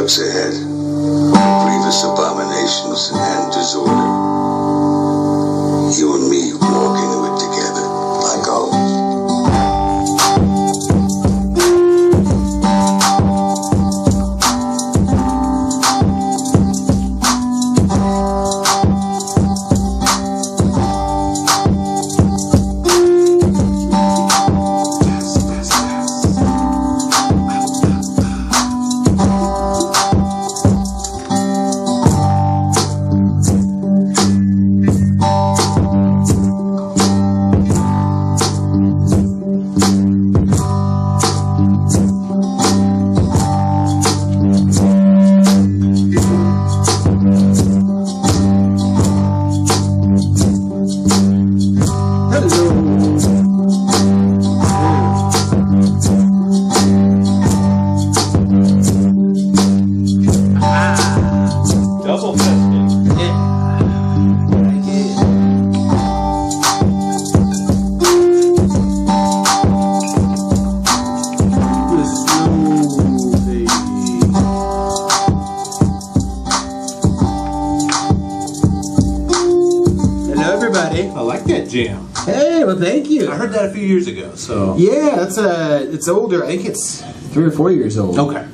lurks ahead, grievous abominations and disorder. You and me walk into it together, like always. Jam. Hey, well, thank you. I heard that a few years ago. So yeah, it's older. I think it's 3 or 4 years old. Okay,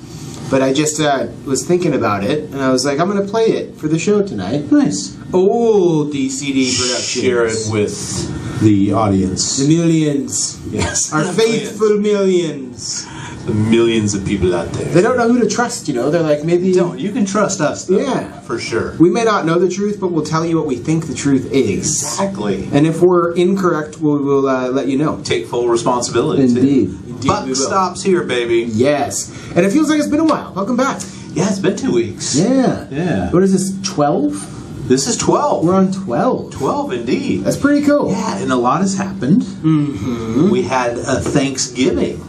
but I just was thinking about it, and I was like, I'm going to play it for the show tonight. Nice. Old DCD Productions. Share it with the audience. The millions. Yes. Our faithful millions. The millions of people out there. They don't know who to trust, you know. They're like, maybe... Don't. You can trust us, though. Yeah. For sure. We may not know the truth, but we'll tell you what we think the truth is. Exactly. And if we're incorrect, we will let you know. Take full responsibility, Indeed. too. Indeed. Buck stops here, baby. Yes. And it feels like it's been a while. Welcome back. Yeah, it's been 2 weeks. Yeah. Yeah. What is this, 12? This is 12. We're on 12. 12, indeed. That's pretty cool. Yeah, and a lot has happened. Mm-hmm. We had a Thanksgiving.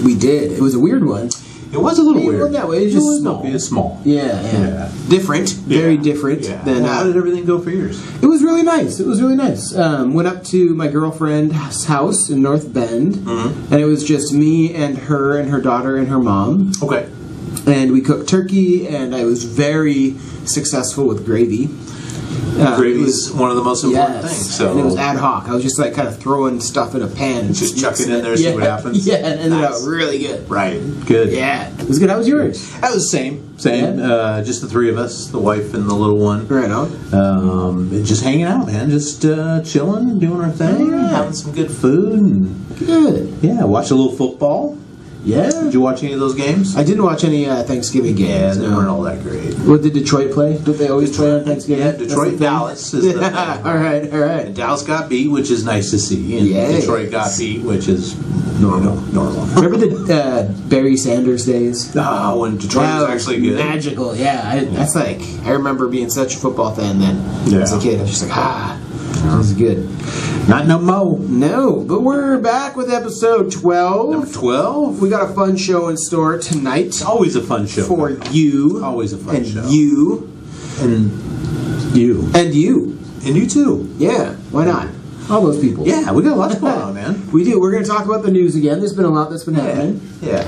We did. It was a weird one. It was a little weird. Well, no, it was just small. It was small. Yeah. Different. Very different. Yeah. Than, how did everything go for yours? It was really nice. It was really nice. Went up to my girlfriend's house in North Bend, and it was just me and her daughter and her mom. Okay. And we cooked turkey, and I was very successful with gravy. Gravy is one of the most important things. So. And it was ad hoc. I was just like kind of throwing stuff in a pan and just chuck it in there, see what happens. Yeah, and ended up really good. Right, good. Yeah, it was good. How was yours? That was the same. Yeah. Just the three of us, the wife and the little one. Right on. Just hanging out, man. Just chilling, doing our thing, having some good food. And, good. Yeah, watch a little football. Yeah. Did you watch any of those games? I didn't watch any Thanksgiving games. Yeah, they weren't all that great. What did Detroit play? Did they always play on Thanksgiving? Yeah, Detroit Dallas is the thing. All right. And Dallas got beat, which is nice to see. And Detroit got beat, which is normal. Remember the Barry Sanders days? Oh, when Detroit was actually good. Magical, yeah. That's like, I remember being such a football fan then as a kid. I was just like, this is good. Not no more. No, but we're back with episode 12. Number 12? We got a fun show in store tonight. It's always a fun show. For you. Always a fun show. And you. And you. And you. And you too. Yeah, why not? All those people. Yeah, we got a lot going on, man. We do. We're going to talk about the news again. There's been a lot that's been happening. Yeah.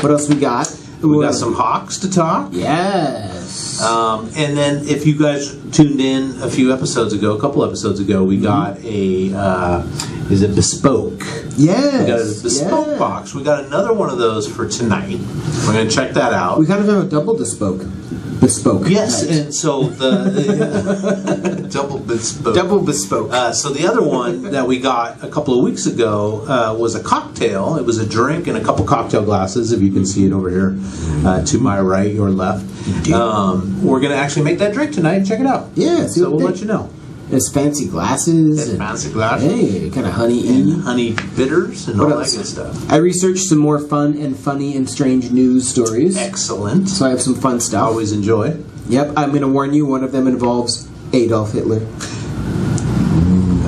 What else we got? We got some Hawks to talk. Yes. And then if you guys tuned in a couple episodes ago, we got is it Bespoke? Yes. We got a Bespoke box. We got another one of those for tonight. We're going to check that out. We kind of have a double Bespoke. Yes, tonight. and so the double Bespoke. Double Bespoke. So the other one that we got a couple of weeks ago was a cocktail. It was a drink and a couple cocktail glasses, if you can see it over here to my right, your left. We're going to actually make that drink tonight and check it out. Yeah, so we'll let you know. There's fancy glasses. Hey, kind of honey-y. Honey bitters and all that good stuff. I researched some more fun and funny and strange news stories. Excellent. So I have some fun stuff. Always enjoy. Yep, I'm going to warn you, one of them involves Adolf Hitler.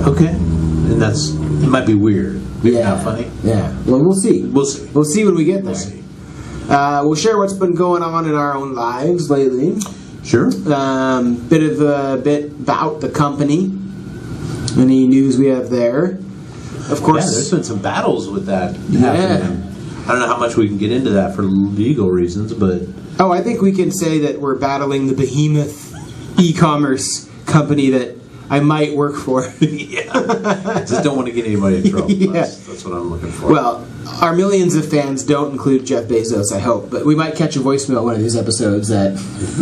Okay. And it might be weird. Maybe not funny. Yeah. Well, we'll see. We'll see. We'll see when we get there. We'll see. We'll share what's been going on in our own lives lately. Sure. Bit about the company. Any news we have there? Of course. Yeah, there's been some battles with that happening. I don't know how much we can get into that for legal reasons, but Oh, I think we can say that we're battling the behemoth e-commerce company that I might work for. Yeah. I just don't want to get anybody in trouble. Yeah. That's what I'm looking for. Well, our millions of fans don't include Jeff Bezos, I hope, but we might catch a voicemail one of these episodes that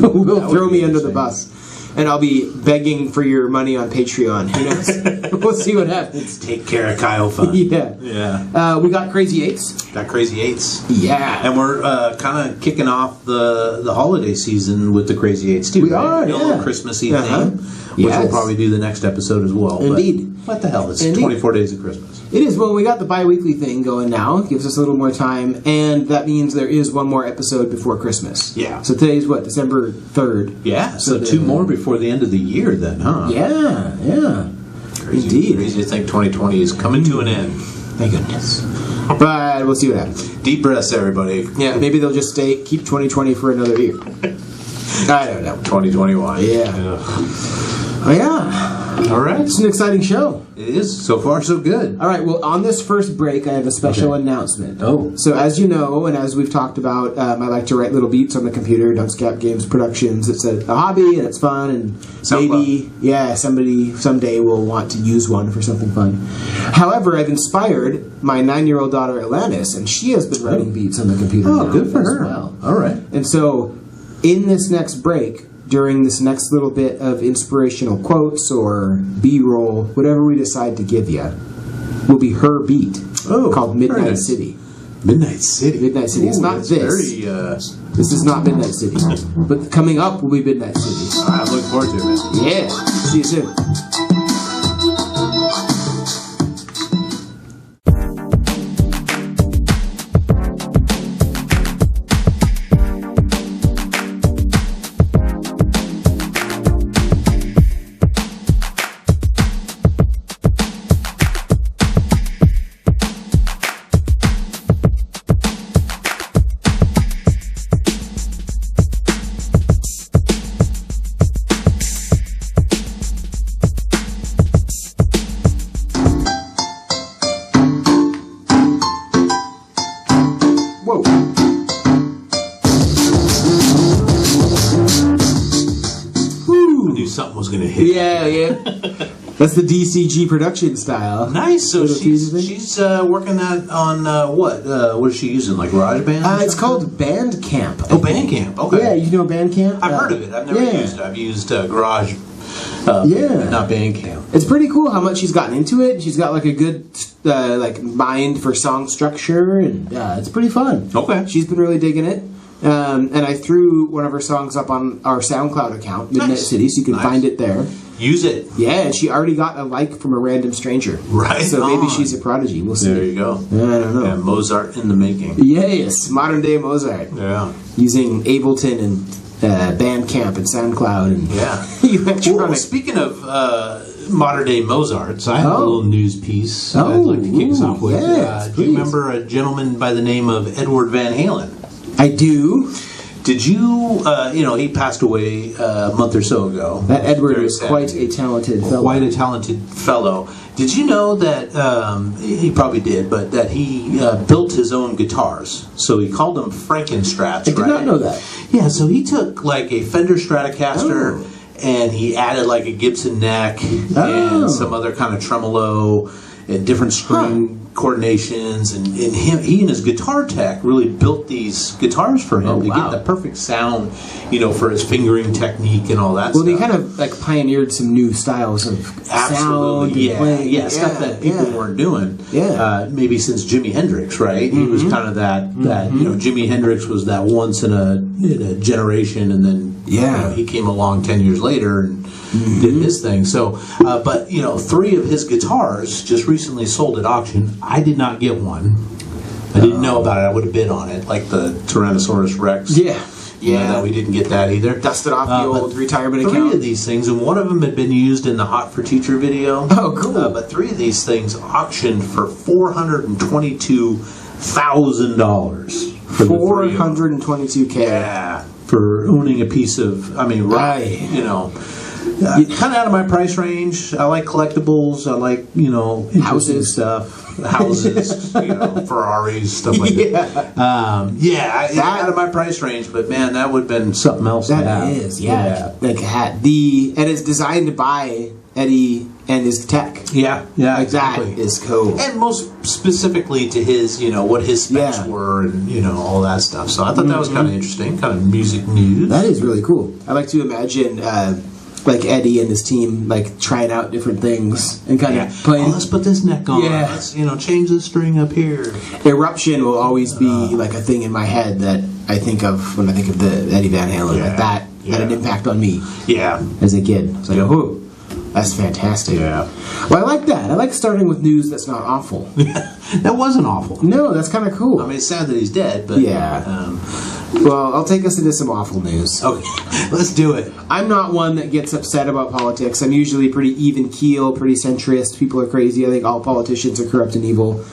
will throw me under the bus. And I'll be begging for your money on Patreon. Who knows? We'll see what happens. Take care of Kyle Fun. Yeah. Yeah. We got Crazy Eights. Got Crazy Eights. Yeah. And we're kind of kicking off the holiday season with the Crazy Eights, too. We are, A little Christmassy theme, which Yes. we'll probably do the next episode as well. Indeed. But what the hell? It's Indeed. 24 days of Christmas. It is. Well, we got the bi-weekly thing going now. It gives us a little more time, and that means there is one more episode before Christmas. Yeah. So today's what? December 3rd. Yeah, so 2 more before the end of the year then, huh? Yeah. Crazy, Indeed. Crazy to think 2020 is coming to an end. Thank goodness. But we'll see what happens. Deep breaths, everybody. Yeah, maybe they'll just keep 2020 for another year. I don't know. 2021. Yeah. Ugh. Oh, yeah. All right. It's an exciting show. It is. So far, so good. All right, well, on this first break, I have a special announcement. Oh. So, as you know, and as we've talked about, I like to write little beats on the computer, Dunce Games Productions. It's a hobby, and it's fun, and maybe, somebody someday will want to use one for something fun. However, I've inspired my 9-year-old daughter, Alanis, and she has been writing beats on the computer Oh, now good for as her. well. All right. And so, in this next break, during this next little bit of inspirational quotes or B-roll, whatever we decide to give you, will be her beat called very Midnight nice. City. Midnight City. Midnight City. It's not that's this. Very, This is not Midnight City. But coming up will be Midnight City. I'm looking forward to it, man. Yeah. See you soon. Whoa. I knew something was going to hit. Yeah. That's the DCG production style. Nice. So Little teaser thing. she's working that on what? What is she using? Like GarageBand? It's called Bandcamp. Oh, Bandcamp. Okay. Yeah, you know Bandcamp? I've heard of it. I've never used it. I've used Garage. But not Bandcamp. It's pretty cool how much she's gotten into it. She's got like a good mind for song structure, and it's pretty fun. Okay. She's been really digging it. And I threw one of her songs up on our SoundCloud account, Midnight City, so you can find it there. Use it. Yeah, and she already got a like from a random stranger. Right. So maybe on. she's a prodigy. We'll see. There you go. I don't know. Yeah, Mozart in the making. Yes, modern day Mozart. Yeah. Using Ableton and Bandcamp and SoundCloud and electronic. Well, speaking of modern day Mozarts, I have a little news piece I'd like to kick us off with. Yes, do you please. remember a gentleman by the name of Edward Van Halen? I do. Did you, he passed away a month or so ago. That Edward Very was sad. quite a talented fellow. Quite a talented fellow. Did you know that, he probably did, but that he built his own guitars? So he called them Frankenstrats, I did not know that. Yeah, so he took like a Fender Stratocaster and he added like a Gibson neck and some other kind of tremolo and different string coordinations, and he and his guitar tech really built these guitars for him to get the perfect sound, for his fingering technique and all that Well, stuff. they kind of like pioneered some new styles of sound and playing. Stuff that people weren't doing. Maybe since Jimi Hendrix, right? He was kind of that Jimi Hendrix was that once in a generation, and then he came along 10 years later and did his thing. So, but 3 of his guitars just recently sold at auction. I did not get one. I didn't know about it. I would have bid on it, like the Tyrannosaurus Rex. That we didn't get that either. Dusted off the old retirement 3 account. of these things, and one of them had been used in the Hot for Teacher video. Oh, cool. But 3 of these things auctioned for $422,000. $422K. Yeah, for owning a piece of. I mean, kind of out of my price range. I like collectibles. I like, interesting Houses. stuff. Houses, Ferraris, stuff like that. Out of my price range, but man, that would have been something else to have. That is, like a hat. And it's designed by Eddie and his tech. Yeah, exactly. That is cool. And most specifically to his, what his specs were and, all that stuff. So I thought that was kind of interesting, kind of music news. That is really cool. I like to imagine, like Eddie and his team, like trying out different things and kind of playing. Let's put this neck on. Yeah. Let's, change the string up here. Eruption will always be like a thing in my head that I think of when I think of the Eddie Van Halen. Like that had an impact on me. Yeah. As a kid. It's like, oh, that's fantastic. Yeah. Well, I like that. I like starting with news that's not awful. That wasn't awful. No, that's kind of cool. I mean, it's sad that he's dead, but... Yeah. Well, I'll take us into some awful news. Okay, let's do it. I'm not one that gets upset about politics. I'm usually pretty even keel, pretty centrist. People are crazy. I think all politicians are corrupt and evil.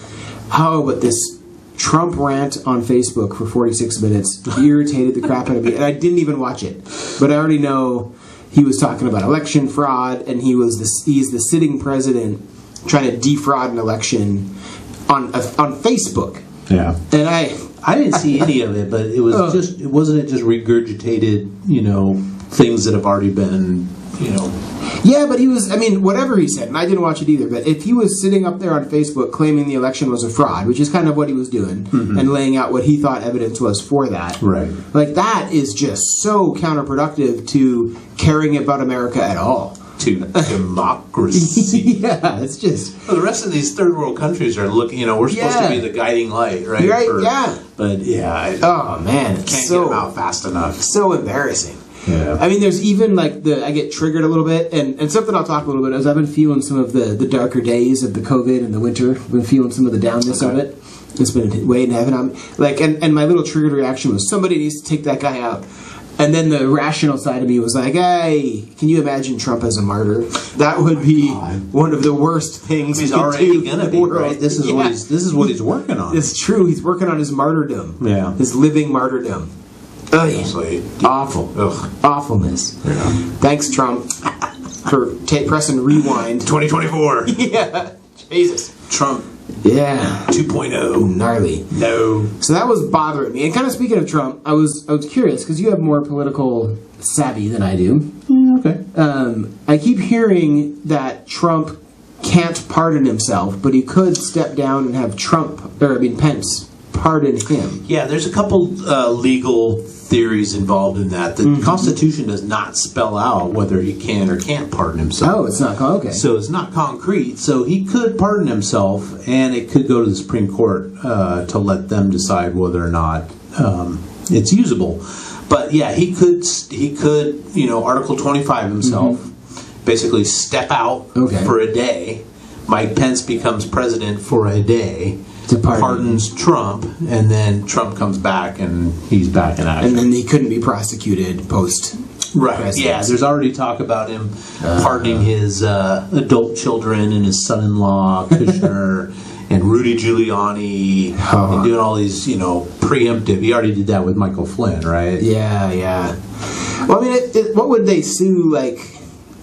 Oh, but this Trump rant on Facebook for 46 minutes irritated the crap out of me, and I didn't even watch it. But I already know he was talking about election fraud, and he's the sitting president trying to defraud an election on Facebook. Yeah. And I didn't see any of it, but it was wasn't it just regurgitated, things that have already been, Yeah, but he was, whatever he said, and I didn't watch it either, but if he was sitting up there on Facebook claiming the election was a fraud, which is kind of what he was doing, and laying out what he thought evidence was for that, right? Like, that is just so counterproductive to caring about America at all. To democracy. Yeah, it's just... Well, the rest of these third world countries are looking, we're supposed to be the guiding light, right? Right, But, oh, man, it's can't get them out fast enough. So embarrassing. Yeah. There's even, I get triggered a little bit, and something I'll talk a little bit is I've been feeling some of the darker days of the COVID and the winter. I've been feeling some of the downness of it. It's been weighing heavy on me. And my little triggered reaction was, somebody needs to take that guy out. And then the rational side of me was like, hey, can you imagine Trump as a martyr? That would be one of the worst things he's already going to be, right? This is what he's working on. It's true. He's working on his martyrdom. Yeah. His living martyrdom. Awful. Ugh. Awfulness. Yeah. Thanks, Trump, for pressing rewind. 2024. Yeah. Jesus. Trump. Yeah. 2.0. Gnarly. No. So that was bothering me. And kind of speaking of Trump, I was curious, because you have more political savvy than I do. Okay. I keep hearing that Trump can't pardon himself, but he could step down and have Pence pardon him. Yeah, there's a couple legal theories involved in that. The Constitution does not spell out whether he can or can't pardon himself. Oh, it's not okay. So it's not concrete. So he could pardon himself, and it could go to the Supreme Court to let them decide whether or not it's usable. But yeah, he could Article 25 himself, basically step out for a day. Mike Pence becomes president for a day. Pardons Trump, and then Trump comes back and he's back in action. And then he couldn't be prosecuted post. Right. Yeah, there's already talk about him pardoning his adult children and his son-in-law, Kushner, and Rudy Giuliani, and doing all these, preemptive. He already did that with Michael Flynn, right? Yeah. Well, what would they sue,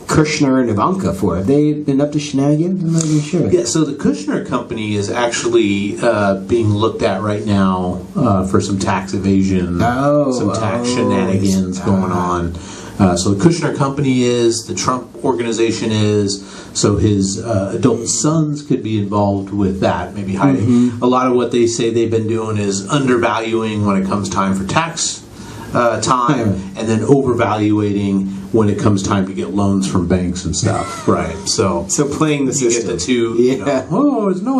Kushner and Ivanka for? Have they been up to shenanigans? I'm not even sure. Yeah, so the Kushner company is actually being looked at right now for some tax evasion, some tax shenanigans going on. So the Kushner company is, the Trump organization is, so his adult sons could be involved with that, maybe hiding. A lot of what they say they've been doing is undervaluing when it comes time for tax time, and then overvaluating when it comes time to get loans from banks and stuff. Right. So playing the system. You get the two,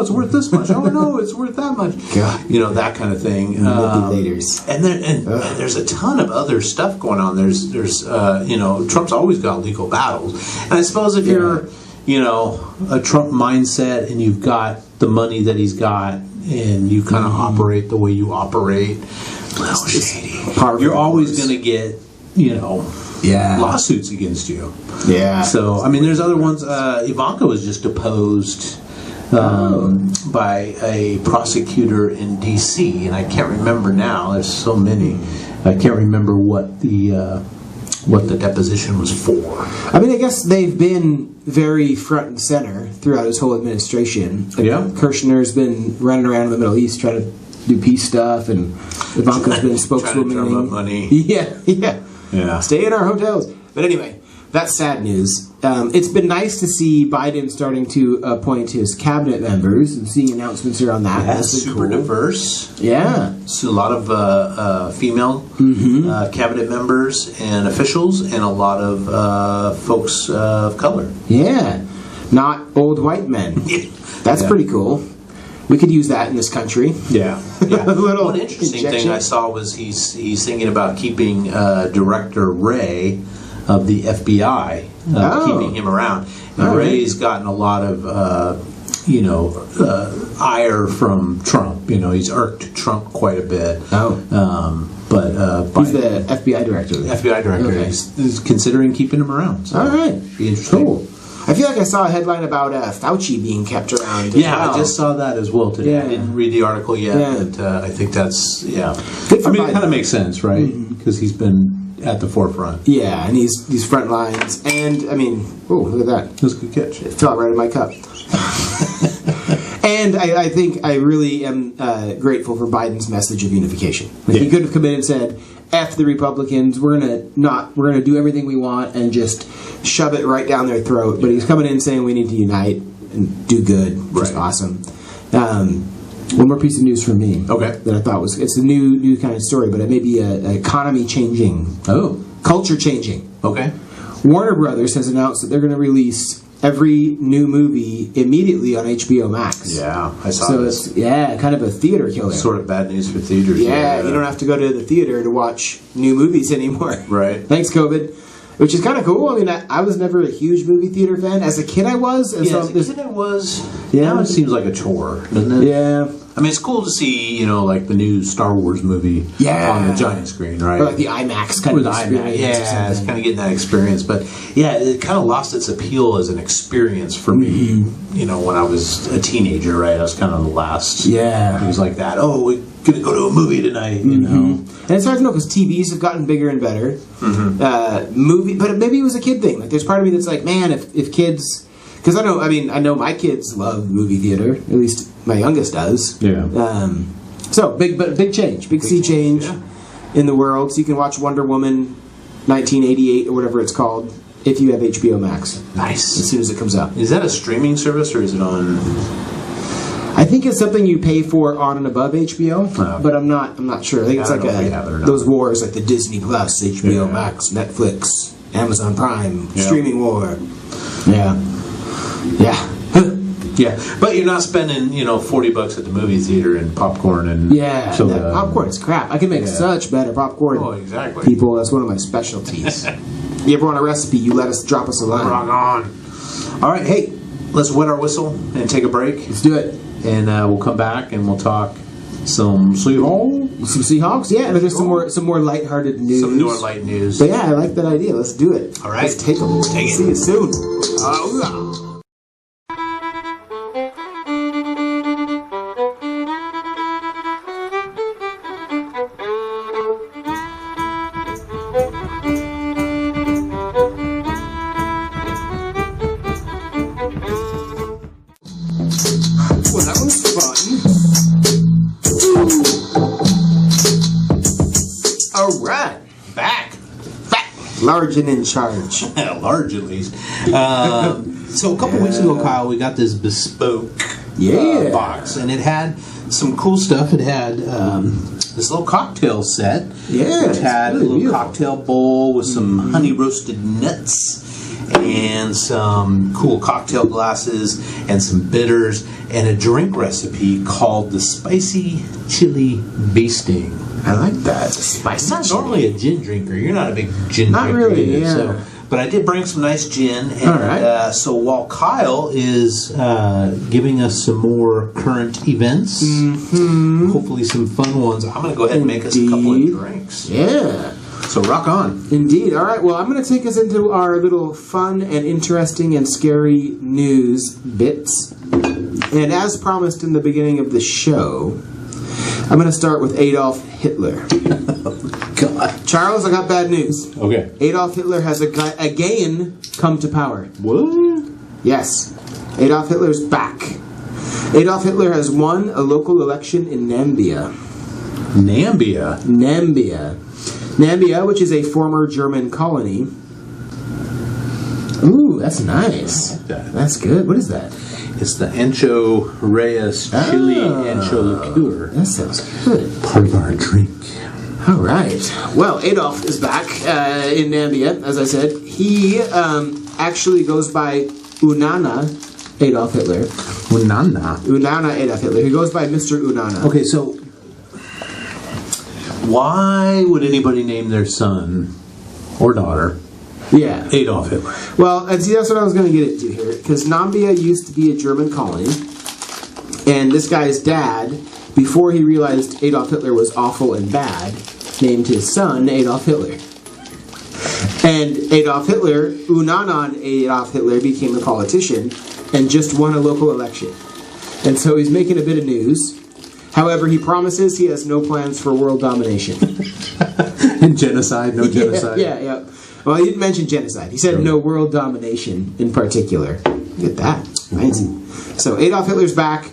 it's worth this much. Oh, no, it's worth that much. God. That kind of thing. Manipulators. And there's a ton of other stuff going on. There's Trump's always got legal battles. And I suppose if you're, a Trump mindset and you've got the money that he's got and you kind of operate the way you operate, shady. You're always going to get, lawsuits against you. Yeah. So, there's other ones. Ivanka was just deposed by a prosecutor in D.C., and I can't remember now. There's so many. I can't remember what the what the deposition was for. I mean, I guess they've been very front and center throughout his whole administration. Like, Yeah. Kirshner's been running around in the Middle East trying to do peace stuff, and Ivanka's been spokeswoman. Trying to drum up money. Yeah. Stay in our hotels. But anyway, that's sad news. It's been nice to see Biden starting to appoint his cabinet members and seeing announcements around that. That's super diverse. Yeah. So a lot of female cabinet members and officials, and a lot of folks of color. Yeah. Not old white men. That's pretty cool. We could use that in this country. Yeah. One interesting injection. thing I saw was he's thinking about keeping Director Wray of the FBI, keeping him around. And Ray's gotten a lot of, ire from Trump. He's irked Trump quite a bit. But he's the FBI director. FBI director. Okay. He's considering keeping him around. So all right. Be interesting. Cool. I feel like I saw a headline about Fauci being kept around. Yeah, I just saw that as well today. Yeah. I didn't read the article yet, but I think that's, Good for I mean, Biden. it kind of makes sense, right? Because he's been at the forefront. Yeah, and he's front lines. And, I mean, look at that. That was a good catch. It fell right in my cup. And I think I really am grateful for Biden's message of unification. He could have come in and said, F the Republicans, we're gonna do everything we want and just shove it right down their throat. But he's coming in saying we need to unite and do good. Just awesome. One more piece of news from me. Okay. That I thought it's a new kind of story, but it may be a economy changing. Culture changing. Okay. Warner Brothers has announced that they're going to release every new movie immediately on HBO Max. Yeah, I saw So this. it's kind of a theater killer. Sort of bad news for theaters. Yeah, you don't have to go to the theater to watch new movies anymore. Right. Thanks, COVID. Which is kind of cool. I mean, I was never a huge movie theater fan. As a kid, I was. And As a kid I was. Yeah. Now it seems like a chore, doesn't it? Yeah. I mean, it's cool to see, like the new Star Wars movie on the giant screen, right? Or like the IMAX kind of experience. Yeah, it's kind of getting that experience. But yeah, it kind of lost its appeal as an experience for me, when I was a teenager, right? I was kind of the last. Yeah. It was like that. Oh, we're going to go to a movie tonight, And it's hard to know because TVs have gotten bigger and better. But maybe it was a kid thing. Like, there's part of me that's like, man, if kids. Because I know my kids love movie theater. At least my youngest does. Yeah. So big change, big sea change in the world. So you can watch Wonder Woman 1988 or whatever it's called if you have HBO Max. Nice. As soon as it comes out. Is that a streaming service or is it on? I think it's something you pay for on and above HBO, but I'm not sure. I think it's I don't know if we have it or not. those wars like the Disney Plus, HBO Max, Netflix, Amazon Prime, streaming war. Yeah. Yeah, but you're not spending, $40 at the movie theater and popcorn and that popcorn's crap. I can make such better popcorn. Oh, exactly. People, that's one of my specialties. You ever want a recipe, you drop us a line. Rock on. All right, hey, let's wet our whistle and take a break. Let's do it. And we'll come back and we'll talk some Seahawks. Some Seahawks, yeah, and there's some more lighthearted news. Some more light news. But yeah, I like that idea. Let's do it. All right. Let's take them. Take it. See you soon. Well, that was fun. All right. Back. Large and in charge. Large, at least. So a couple weeks ago, Kyle, we got this Bespoke box, and it had some cool stuff. It had this little cocktail set. Yeah, It had really a little beautiful. cocktail bowl with some honey roasted nuts and some cool cocktail glasses and some bitters and a drink recipe called the Spicy Chili Bee Sting. I like that. Spicy. I'm not normally a gin drinker. You're not a big gin Not drinker. really, either, yeah. So, but I did bring some nice gin. And, All right. So while Kyle is giving us some more current events, hopefully some fun ones, I'm going to go ahead and make us a couple of Indeed. drinks. Yeah. So rock on. Indeed. All right. Well, I'm going to take us into our little fun and interesting and scary news bits. And as promised in the beginning of the show, I'm going to start with Adolf Hitler. God. Charles, I got bad news. Okay. Adolf Hitler has again come to power. What? Yes. Adolf Hitler's back. Adolf Hitler has won a local election in Nambia. Nambia? Nambia, which is a former German colony. Ooh, that's nice. I like that. That's good. What is that? It's the Ancho Reyes Chili Ancho Liqueur. That sounds good. Part of our drink. All right. Well, Adolf is back in Nambia, as I said. He actually goes by Unana Adolf Hitler. Unana Adolf Hitler. He goes by Mr. Unana. Okay, so why would anybody name their son or daughter Yeah. Adolf Hitler? Well, and see, that's what I was going to get into here. Because Nambia used to be a German colony. And this guy's dad, before he realized Adolf Hitler was awful and bad, named his son Adolf Hitler. And Adolf Hitler, Unanan Adolf Hitler, became a politician and just won a local election. And so he's making a bit of news. However, he promises he has no plans for world domination. And genocide? No genocide? Yeah. Well, he didn't mention genocide. He said no world domination in particular. Look at that. Nice. So Adolf Hitler's back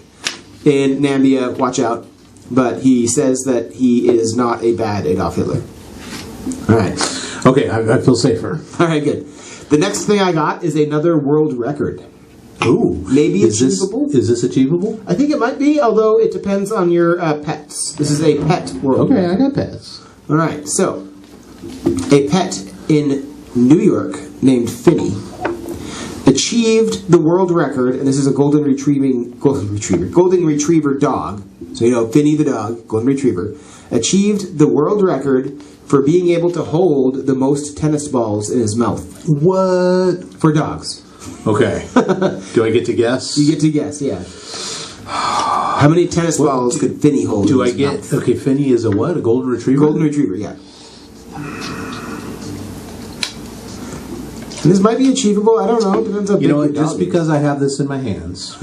in Nambia. Watch out. But he says that he is not a bad Adolf Hitler. All right. Okay, I feel safer. All right, good. The next thing I got is another world record. Ooh. Maybe achievable? Is this achievable? I think it might be, although it depends on your pets. This is a pet world record. Okay, I got pets. All right, so a pet in New York named Finny achieved the world record, and this is a golden retriever dog. So you know, Finny the dog, golden retriever, achieved the world record for being able to hold the most tennis balls in his mouth. What? For dogs. Okay. Do I get to guess? You get to guess, yeah. How many tennis balls could Finny hold in his mouth? Okay, Finny is a what? A golden retriever? Golden retriever, yeah. And this might be achievable. I don't know. It depends on You know what? Just because I have this in my hands.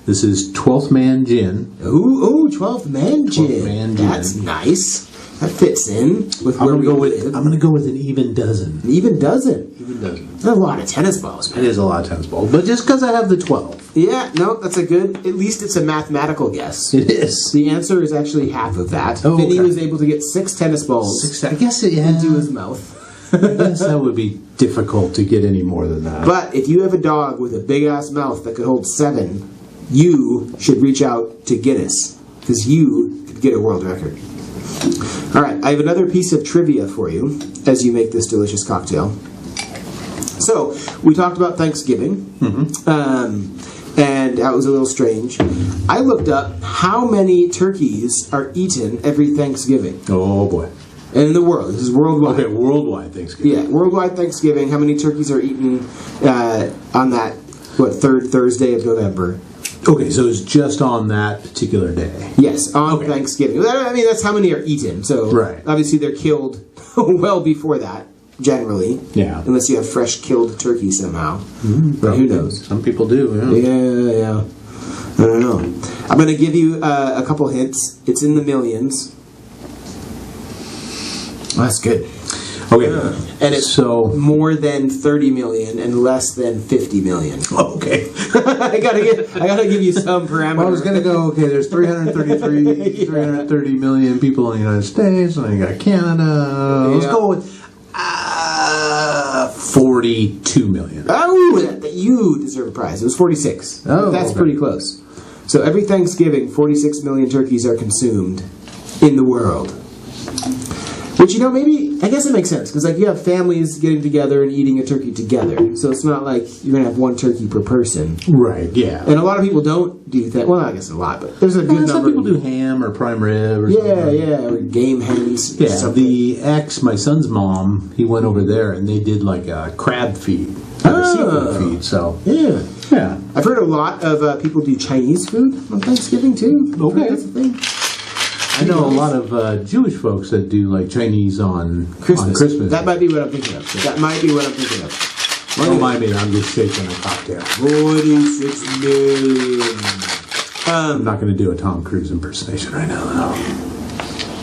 This is 12th Man Gin. Ooh, 12th Man Gin. 12th Man Gin. That's nice. That fits in with I'm where we gonna live. go with an even dozen. An even dozen. Even dozen. That's a lot of tennis balls, man. It is a lot of tennis balls, but just because I have the 12. Yeah, no, that's a good. At least it's a mathematical guess. It is. The answer is actually half of that. Oh, Finny okay. was able to get 6 tennis balls I guess it, yeah. into his mouth. I guess that would be difficult to get any more than that. But if you have a dog with a big ass mouth that could hold 7, you should reach out to Guinness because you could get a world record. All right, I have another piece of trivia for you as you make this delicious cocktail. So we talked about Thanksgiving, and that was a little strange. I looked up how many turkeys are eaten every Thanksgiving. Oh boy. And in the world, this is worldwide. Okay, worldwide Thanksgiving. Yeah, worldwide Thanksgiving. How many turkeys are eaten on that, third Thursday of November? Okay, so it's just on that particular day. Yes, on Thanksgiving. I mean, that's how many are eaten. So obviously they're killed well before that, generally. Yeah. Unless you have fresh killed turkey somehow. But who knows? Some people do, Yeah. I don't know. I'm going to give you a couple hints. It's in the millions. Oh, that's good. Okay. And it's more than 30 million and less than 50 million. Okay. I gotta give you some parameters. Well, I was gonna go. Okay, there's 330 million people in the United States, and then you got Canada. Let's go with 42 million. Oh, you deserve a prize. It was 46. Oh, that's pretty close. So every Thanksgiving, 46 million turkeys are consumed in the world. Which, maybe, I guess it makes sense, because, you have families getting together and eating a turkey together, so it's not like you're going to have one turkey per person. Right, yeah. And a lot of people don't do that. Well, I guess a lot, but there's a good number. Some people do ham or prime rib or something. Yeah, or game hens. Yeah, my son's mom, he went over there, and they did, a crab feed, a seafood feed, so... Yeah. I've heard a lot of people do Chinese food on Thanksgiving, too. Okay. That's a thing. I know a lot of Jewish folks that do Chinese on Christmas. That might be what I'm thinking of. Don't mind me, I'm just shaking a cocktail. 46 million. I'm not going to do a Tom Cruise impersonation right now, though.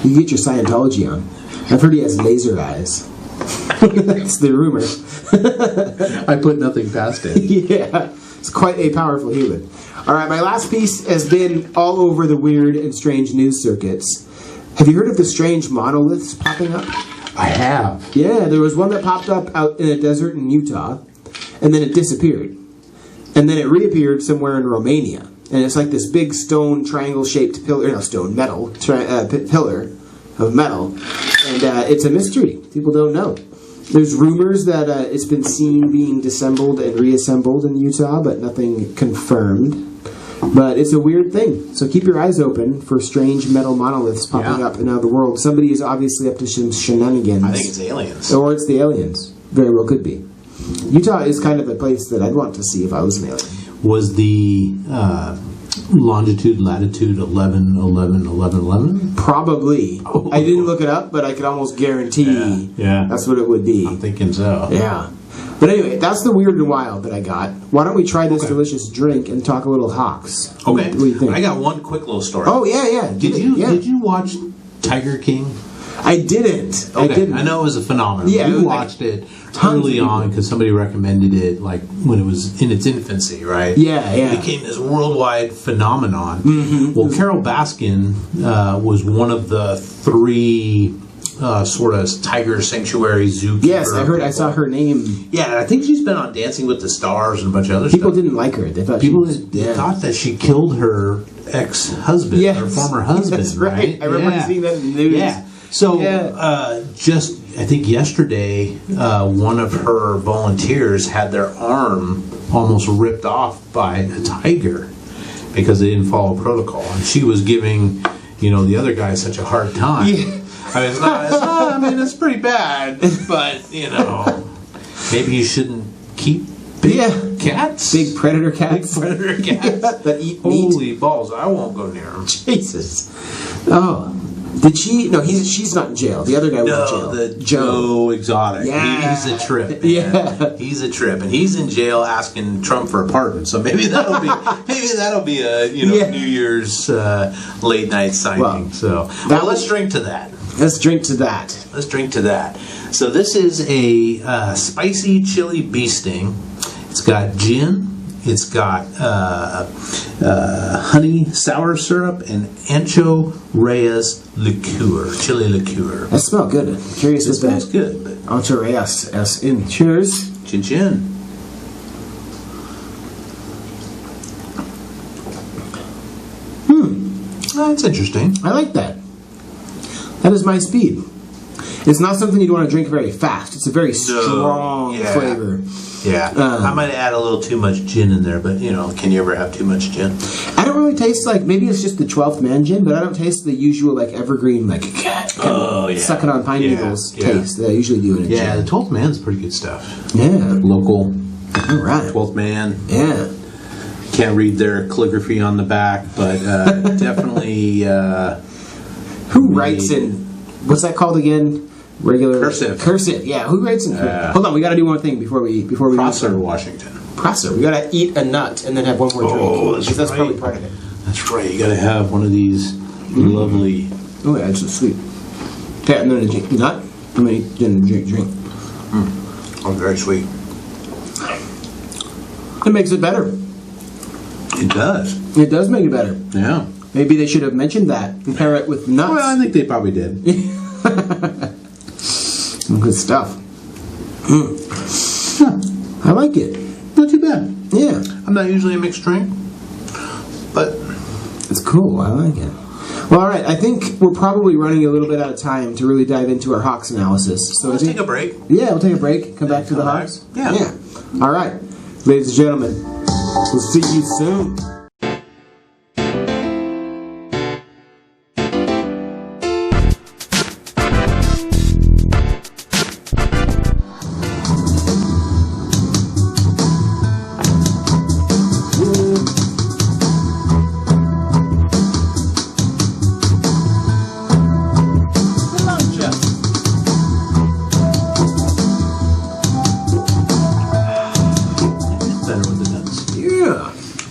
You get your Scientology on. I've heard he has laser eyes. That's the rumor. I put nothing past it. Yeah, it's quite a powerful human. All right, my last piece has been all over the weird and strange news circuits. Have you heard of the strange monoliths popping up? I have. Yeah, there was one that popped up out in a desert in Utah, and then it disappeared. And then it reappeared somewhere in Romania. And it's like this big stone triangle-shaped pillar, pillar of metal. And it's a mystery. People don't know. There's rumors that it's been seen being disassembled and reassembled in Utah, but nothing confirmed. But it's a weird thing. So keep your eyes open for strange metal monoliths popping up in the world. Somebody is obviously up to some shenanigans. I think it's aliens. Or it's the aliens. Very well could be. Utah is kind of a place that I'd want to see if I was an alien. Was the longitude, latitude 11, 11, 11, 11? Probably. Oh. I didn't look it up, but I could almost guarantee Yeah. that's what it would be. I'm thinking so. Yeah. But anyway, that's the weird and wild that I got. Why don't we try this delicious drink and talk a little Hawks? Okay. What do you think? I got one quick little story. Oh, yeah. Did you watch Tiger King? I didn't. Okay. I didn't. I know it was a phenomenon. Yeah, we watched it early on because somebody recommended it, like when it was in its infancy, right? Yeah. It became this worldwide phenomenon. Mm-hmm. Well, Carol Baskin was one of the three sort of tiger sanctuary zookeeper. Yes, I saw her name. Yeah, I think she's been on Dancing with the Stars and a bunch of other People stuff. didn't like her. They thought thought that she killed her ex-husband, her former husband. That's right. I remember seeing that in the news. Yeah. So, just, I think yesterday, one of her volunteers had their arm almost ripped off by a tiger because they didn't follow protocol. And she was giving, the other guy such a hard time. Yeah. I mean, it's pretty bad, but, maybe you shouldn't keep big cats. Big predator cats. That eat meat. Holy balls, I won't go near them. Jesus. Oh. Did she? No, she's not in jail. The other guy was in jail. The Joe Exotic. Yeah. He's a trip. Man. Yeah. He's a trip, and he's in jail asking Trump for a pardon. So maybe that'll be a New Year's late night signing. Let's drink to that. Let's drink to that. So this is a spicy chili bee sting. It's got gin. It's got honey sour syrup and ancho reyes liqueur, chili liqueur. That smells good. I'm curious It smells good. But ancho reyes as in. Cheers. Chin chin. That's interesting. I like that. That is my speed. It's not something you'd want to drink very fast. It's a very strong flavor. Yeah, I might add a little too much gin in there, but can you ever have too much gin? I don't really taste maybe it's just the 12th man gin, but I don't taste the usual evergreen sucking on pine needles taste that I usually do in a gin. Yeah, the 12th man's pretty good stuff. Yeah, local. All right, 12th man. Yeah, can't read their calligraphy on the back, but definitely. Who writes in? What's that called again? Regular cursive. Yeah, who writes in cursive? Hold on, we got to do one thing before we. Prosser, Washington. Prosser. We got to eat a nut and then have one more drink. Oh, that's probably part of it. That's right. You got to have one of these lovely. Oh, yeah, it's so sweet. Okay, I'm going to drink nut. I'm going to drink. Oh, very sweet. It makes it better. It does. It does make it better. Yeah. Maybe they should have mentioned that and pair it with nuts. Well, I think they probably did. Some good stuff. I like it. Not too bad. Yeah. I'm not usually a mixed drink, but it's cool. I like it. Well, all right. I think we're probably running a little bit out of time to really dive into our Hawks analysis. So let's take a break. Yeah, we'll take a break. Come back to the Hawks. Yeah. All right, ladies and gentlemen, we'll see you soon.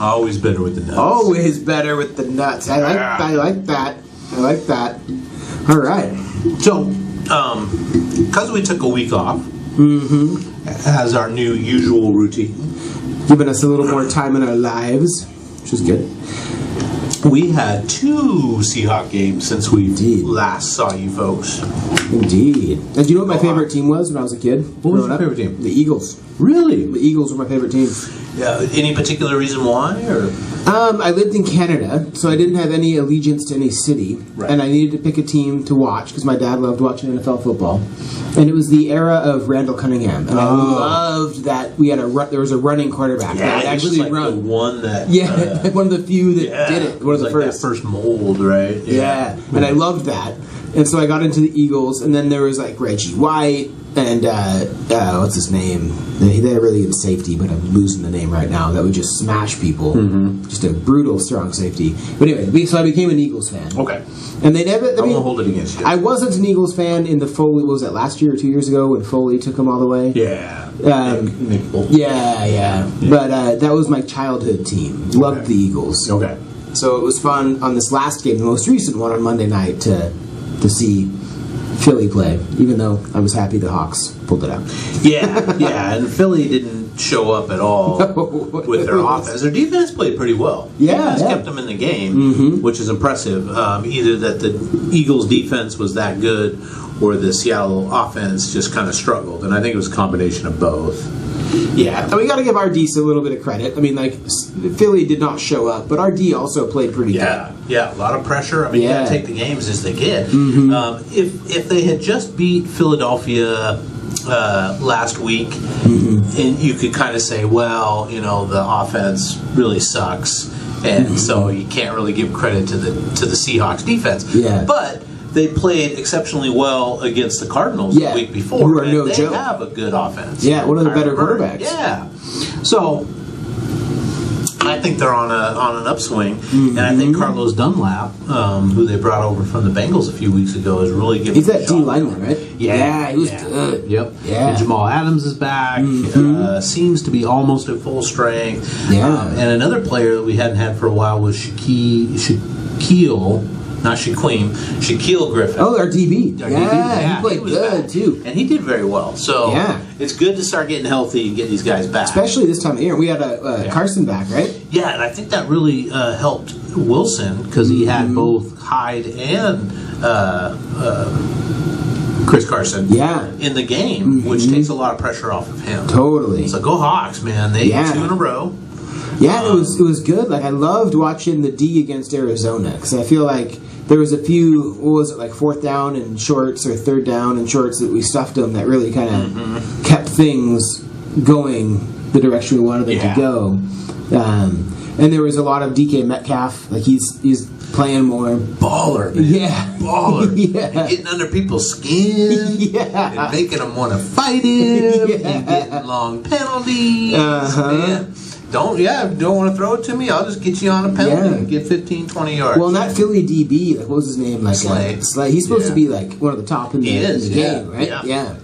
Always better with the nuts. Always better with the nuts. I like that. I like that. All right. So, because we took a week off as our new usual routine, giving us a little more time in our lives, which is good. We had 2 Seahawks games since we last saw you folks. Indeed. And do you know what my favorite team was when I was a kid? What was your favorite team? The Eagles. Really? The Eagles were my favorite team. Yeah. Any particular reason why? Or? I lived in Canada, so I didn't have any allegiance to any city. Right. And I needed to pick a team to watch because my dad loved watching NFL football. And it was the era of Randall Cunningham. And I loved that we had there was a running quarterback that would actually like run. The one that... one of the few that did it. One of the first. That first mold, right? Yeah. And I loved that. And so I got into the Eagles, and then there was like Reggie White and what's his name? They're really good safety, but I'm losing the name right now. That would just smash people. Just a brutal, strong safety. But anyway, so I became an Eagles fan. Okay. And they never. I won't hold it against you. I wasn't an Eagles fan in the Foley. Was that last year or 2 years ago when Foley took them all the way? Yeah. Nick Yeah. But that was my childhood team. Loved the Eagles. Okay. So it was fun on this last game, the most recent one on Monday night, to see Philly play, even though I was happy the Hawks pulled it out. Yeah, and Philly didn't show up at all with their offense. Their defense played pretty well. Defense kept them in the game, which is impressive. Either that the Eagles' defense was that good, or the Seattle offense just kind of struggled, and I think it was a combination of both. Yeah, and we got to give our D a little bit of credit. I mean, like, Philly did not show up, but our D also played pretty good. Yeah, a lot and I mean, you got to take the games as they get. If they had just beat Philadelphia last week, and you could kind of say, well, you know, the offense really sucks, and so you can't really give credit to the Seahawks defense. Yeah, but they played exceptionally well against the Cardinals the week before. Who are no joke. They have a good offense. Yeah, one of the better quarterbacks. Yeah. So I think they're on an upswing, and I think Carlos Dunlap, who they brought over from the Bengals a few weeks ago, is really giving. He's that D lineman, right? Yeah, he was good. Yep. Yeah. And Jamal Adams is back. Seems to be almost at full strength. Yeah. And another player that we hadn't had for a while was Shaquille Griffin. Oh, our DB. Yeah, he played good, back, too. And he did very well. So it's good to start getting healthy and get these guys back. Especially this time of year. We had Carson back, right? Yeah, and I think that really helped Wilson because he had both Hyde and Chris Carson in the game, which takes a lot of pressure off of him. Totally. So go Hawks, man. They 2 in a row. Yeah, it was good. Like, I loved watching the D against Arizona because I feel like there was a few, what was it, like 4th down and shorts or 3rd down and shorts that we stuffed them that really kind of kept things going the direction we wanted them to go. And there was a lot of DK Metcalf. Like, he's playing more. Baller, man. Yeah. Baller. Yeah. Getting under people's skin. And making them want to fight him. And getting long penalties. Man. Don't want to throw it to me? I'll just get you on a penalty and get 15, 20 yards. Well, and that Philly DB, like, what was his name? Like Slay. Slay. He's supposed to be like one of the top in the game, right? Yeah.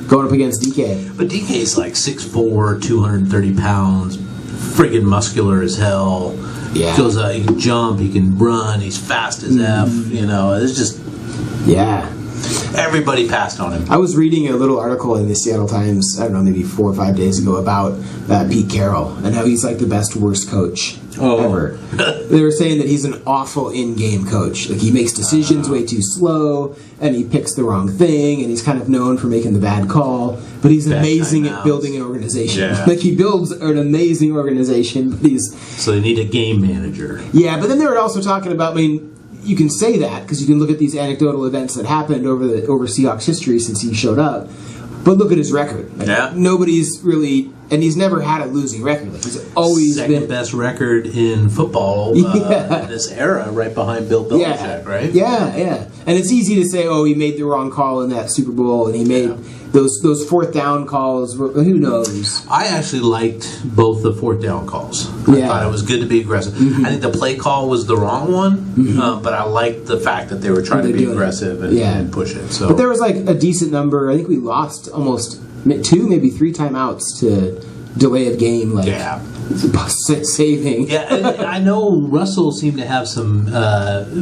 Going up against DK. But DK's like 6'4", 230 pounds, friggin' muscular as hell. Yeah. He can jump, he can run, he's fast as F. You know, it's just everybody passed on him. I was reading a little article in the Seattle Times, I don't know, maybe 4 or 5 days ago about Pete Carroll and how he's like the best worst coach ever. They were saying that he's an awful in-game coach. Like, he makes decisions way too slow, and he picks the wrong thing, and he's kind of known for making the bad call. But he's amazing at building an organization. Yeah. Like, he builds an amazing organization. But so they need a game manager. Yeah, but then they were also talking about, I mean, you can say that because you can look at these anecdotal events that happened over Seahawks history since he showed up. But look at his record. Like, nobody's really, and he's never had a losing record. Like, he's always second best record in football in this era, right behind Bill Belichick, right? Yeah. And it's easy to say, oh, he made the wrong call in that Super Bowl, and he made those 4th down calls. Who knows? I actually liked both the 4th down calls. I thought it was good to be aggressive. I think the play call was the wrong one, but I liked the fact that they were trying to be aggressive and push it. So, but there was like a decent number. I think we lost almost 2, maybe 3 timeouts to delay of game. Like, saving. Yeah, and I know Russell seemed to have some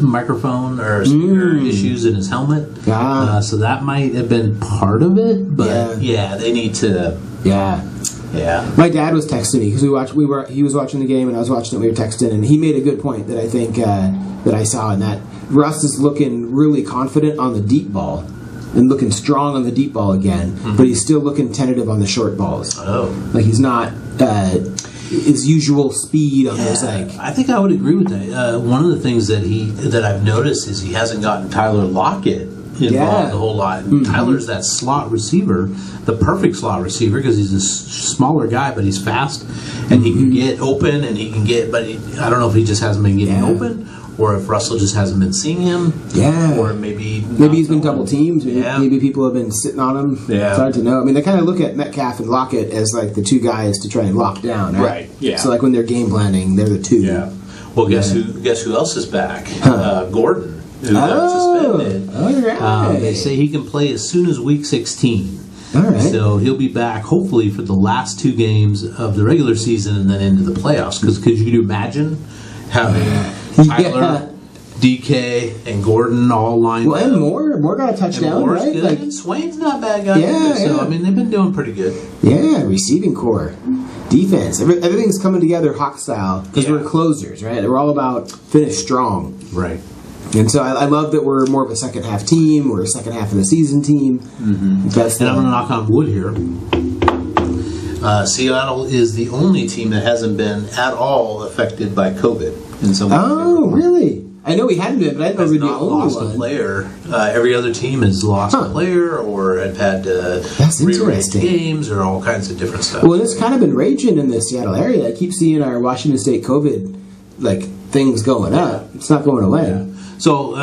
microphone or speaker issues in his helmet, so that might have been part of it. But yeah they need to. Yeah. My dad was texting me because he was watching the game and I was watching it. We were texting, and he made a good point that I think that I saw in that Russ is looking really confident on the deep ball and looking strong on the deep ball again, but he's still looking tentative on the short balls. Like he's not his usual speed on those. Like I think I would agree with that. One of the things that I've noticed is he hasn't gotten Tyler Lockett involved a whole lot. Tyler's that slot receiver, the perfect slot receiver, because he's a smaller guy, but he's fast and he can get open and he can get. But I don't know if he just hasn't been getting open, or if Russell just hasn't been seeing him. Or maybe he's been double teamed. Maybe people have been sitting on him. It's hard to know. I mean, they kind of look at Metcalf and Lockett as like the two guys to try and lock down, right? So like when they're game planning, they're the two. Well, guess who else is back? Gordon. Who got suspended. They say he can play as soon as week 16. All right. So he'll be back hopefully for the last 2 games of the regular season and then into the playoffs. Because could you imagine having Tyler, DK, and Gordon all lined up? And Moore got a touchdown, right? Good. Like, Swain's not a bad guy. So I mean, they've been doing pretty good. Yeah, receiving core, defense, everything's coming together Hawk style because we're closers, right? We're all about finish strong, right? And so I love that we're more of a second half team. We're a second half of the season team. And I'm going to knock on wood here. Seattle is the only team that hasn't been at all affected by COVID in some way. Oh, really? I know we hadn't been, but I didn't know we were the only lost a player. Every other team has lost a player or have had to rearrange games or all kinds of different stuff. Well, it's kind of been raging in the Seattle area. I keep seeing our Washington State COVID things going up. It's not going away. So,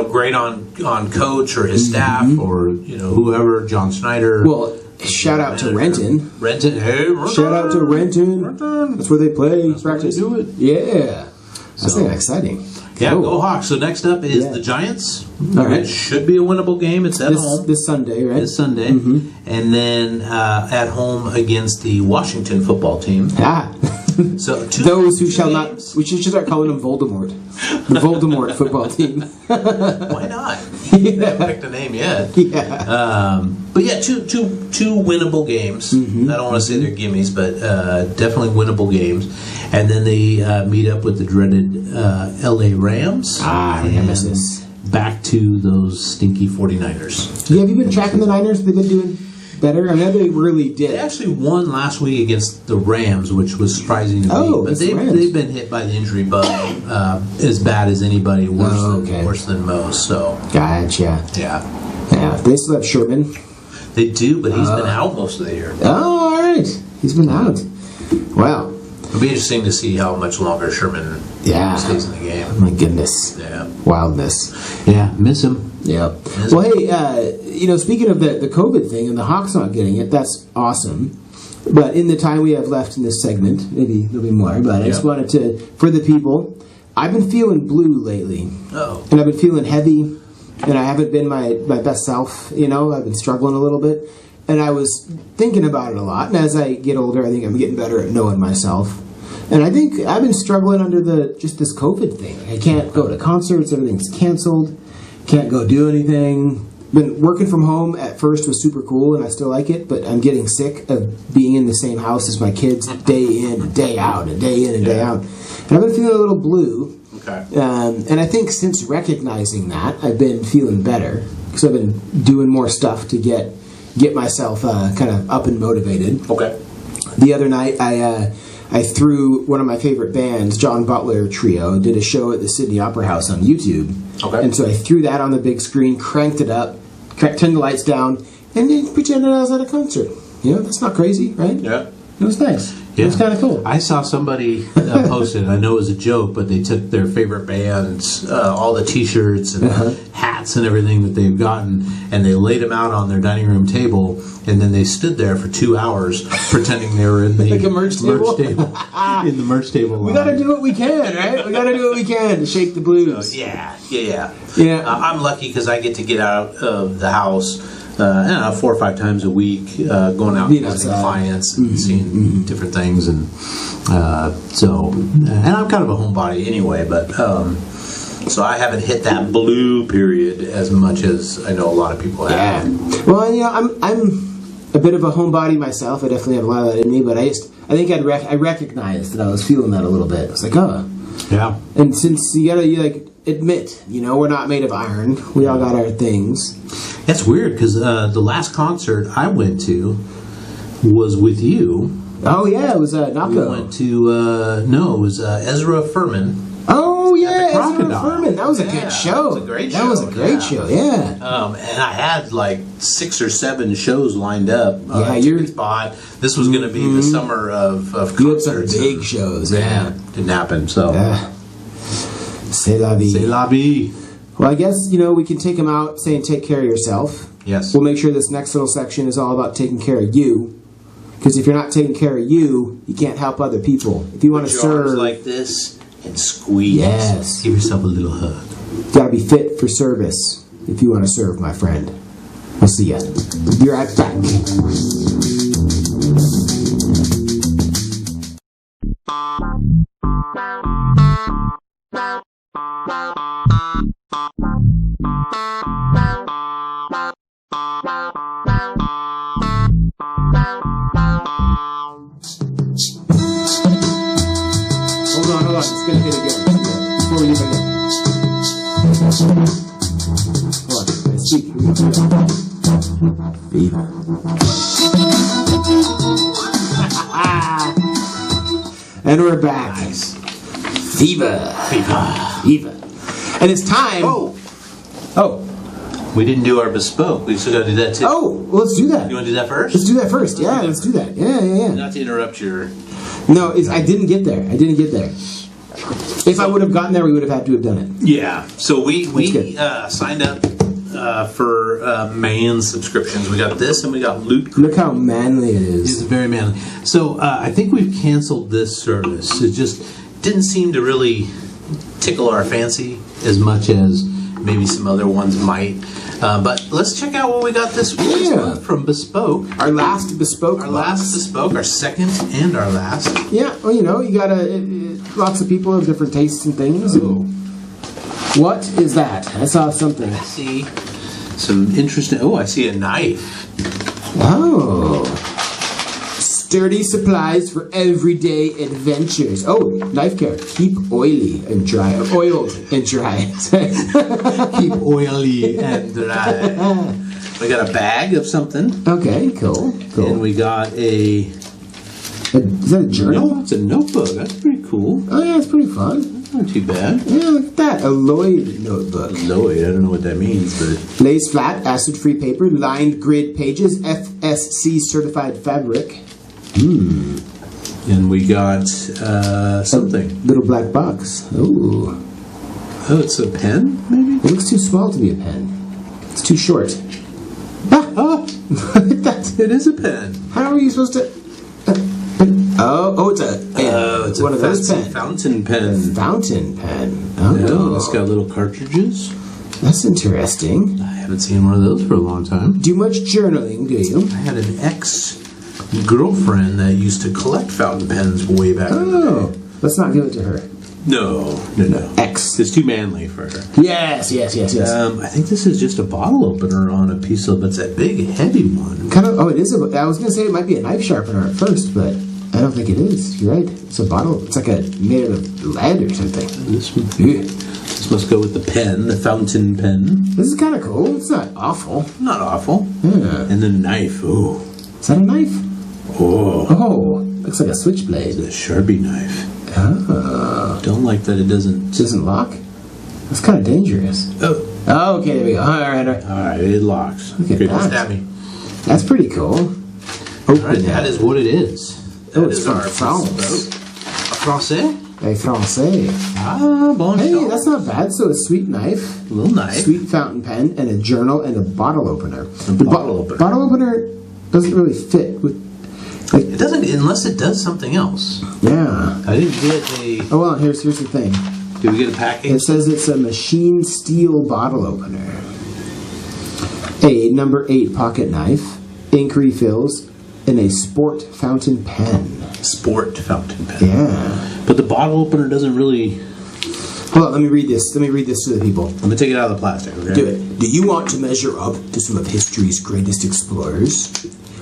great on coach or his staff or, whoever, John Schneider. Well, shout out to Renton. Renton. Shout out to Renton. That's where they play. That's practice. Where they do it. Yeah. That's exciting. Yeah, go Hawks. So next up is the Giants. All right. It should be a winnable game. It's at home. This Sunday, right? This Sunday. And then at home against the Washington football team. So those who shall not, we should start calling them Voldemort. The Voldemort football team. Why not? They haven't picked a name yet. But yeah, two winnable games. I don't want to say they're gimmies, but definitely winnable games. And then they meet up with the dreaded LA Rams. Nemesis. Back to those stinky 49ers. Yeah, have you been tracking the Niners? Have they been doing better? I mean, they really did. They actually won last week against the Rams, which was surprising to me. But they've been hit by the injury bug as bad as anybody, worse than most. So gotcha. Yeah. They still have Sherman. They do, but he's been out most of the year. Oh, all right. He's been out. Wow. It'll be interesting to see how much longer Sherman stays in the game. Oh my goodness. Yeah. Wildness. Yeah, miss him. Yep. Well, hey, speaking of the COVID thing and the Hawks not getting it, that's awesome. But in the time we have left in this segment, maybe there'll be more, but I just wanted to, for the people, I've been feeling blue lately. And I've been feeling heavy, and I haven't been my best self, I've been struggling a little bit. And I was thinking about it a lot, and as I get older, I think I'm getting better at knowing myself. And I think I've been struggling under just this COVID thing. I can't go to concerts, everything's canceled, can't go do anything. Been working from home at first was super cool, and I still like it, but I'm getting sick of being in the same house as my kids day in and day out, and day in and day out. And I've been feeling a little blue. Okay. And I think since recognizing that, I've been feeling better, because I've been doing more stuff to get myself kind of up and motivated. Okay. The other night, I threw one of my favorite bands, John Butler Trio, did a show at the Sydney Opera House on YouTube. Okay. And so I threw that on the big screen, cranked it up, turned the lights down, and then pretended I was at a concert. That's not crazy, right? Yeah. It was nice. Yeah. It was kind of cool. I saw somebody posted, I know it was a joke, but they took their favorite bands, all the t-shirts and hats and everything that they've gotten, and they laid them out on their dining room table, and then they stood there for 2 hours pretending they were in the like a merch table? In the merch table line. We got to do what we can, right? We got to do what we can to shake the blues. Yeah. I'm lucky because I get to get out of the house I don't know, 4 or 5 times a week, going out and visiting clients and seeing different things, and and I'm kind of a homebody anyway, but so I haven't hit that blue period as much as I know a lot of people have. Yeah. Well, you know, I'm a bit of a homebody myself. I definitely have a lot of that in me, but I think I recognized that I was feeling that a little bit. I was like, oh. Yeah. And since you admit, you know, we're not made of iron. We all got our things. That's weird, because the last concert I went to was with you. Oh, yeah, it was Naco. We went to, it was Ezra Furman. Oh, yeah, Ezra Crocodile. Furman. That was a good show. That was a great show. That was a great show, yeah. And I had like 6 or 7 shows lined up. Tickets bought. This was going to be the summer of concerts. You had some big shows, yeah. Didn't happen, so. Yeah. C'est la vie. C'est la vie. Well, I guess, you know, we can take them out saying take care of yourself. Yes. We'll make sure this next little section is all about taking care of you. Because if you're not taking care of you, you can't help other people. If you want to serve... arms like this and squeeze. Yes. Give yourself a little hug. You gotta be fit for service if you want to serve, my friend. We'll see ya. Be right back. Hold on. It's gonna hit again. Before we even get. Hold on. Speak. Fever. And we're back. Nice. Fever. And it's time. Oh. We didn't do our bespoke. We still got to do that too. Oh, well, let's do that. You want to do that first? Let's do that first. Yeah, let's do that. Yeah. Not to interrupt your... No, I didn't get there. If I would have gotten there, we would have had to have done it. Yeah. So we signed up for man subscriptions. We got this and we got Loot. Look how manly it is. It's very manly. So I think we've canceled this service. It just didn't seem to really tickle our fancy as much as maybe some other ones might. But let's check out what we got this month from Bespoke. Our last Bespoke. Our second and our last. Yeah, well, you know, you gotta... lots of people have different tastes and things. And what is that? I saw something. I see some interesting... Oh, I see a knife. Oh. Sturdy supplies for everyday adventures. Oh, knife care. Keep oily and dry. Oiled and dry. Keep oily and dry. We got a bag of something. Okay, cool. And we got is that a journal? No, it's a notebook. That's pretty cool. Oh, yeah, it's pretty fun. Not too bad. Yeah, look at that. A Lloyd notebook. Lloyd, I don't know what that means, but... Lays flat, acid-free paper, lined grid pages, FSC certified fabric. And we got something. A little black box. Oh, it's a pen, maybe? It looks too small to be a pen. It's too short. It is a pen. How are you supposed to... it's one of those pens. Fountain pen. Fountain pen. Oh. It's got little cartridges. That's interesting. I haven't seen one of those for a long time. Do much journaling, do you? I had an ex-girlfriend that used to collect fountain pens way back in the day. Let's not give it to her. No. X. It's too manly for her. Yes. I think this is just a bottle opener on a piece of... It's that big, heavy one. Kind of... Oh, it is a... I was going to say it might be a knife sharpener at first, but I don't think it is. You're right. It's a bottle. It's like made out of lead or something. This must go with the pen, the fountain pen. This is kind of cool. It's not awful. Not awful. Yeah. And the knife. Oh. Is that a knife? Oh. Looks like a switchblade. It's a Sharpie knife. Oh. Don't like that it doesn't lock? That's kind of dangerous. Oh, okay, there we go. All right, it locks. Look at that. Stab me. That's pretty cool. Alright, that is what it is. It's from France. Français? Français. Bon Hey, that's not bad. So a sweet knife. A little knife. Sweet fountain pen, and a journal, and a bottle opener. Bottle opener doesn't really fit with... it doesn't, unless it does something else. Yeah. I didn't get a... Oh, well, here's the thing. Did we get a package? It says it's a machine steel bottle opener. A number 8 pocket knife, ink refills, and a sport fountain pen. Sport fountain pen. Yeah. But the bottle opener doesn't really... Hold on, let me read this. Let me read this to the people. I'm going to take it out of the plastic, okay? Do it. Do you want to measure up to some of history's greatest explorers?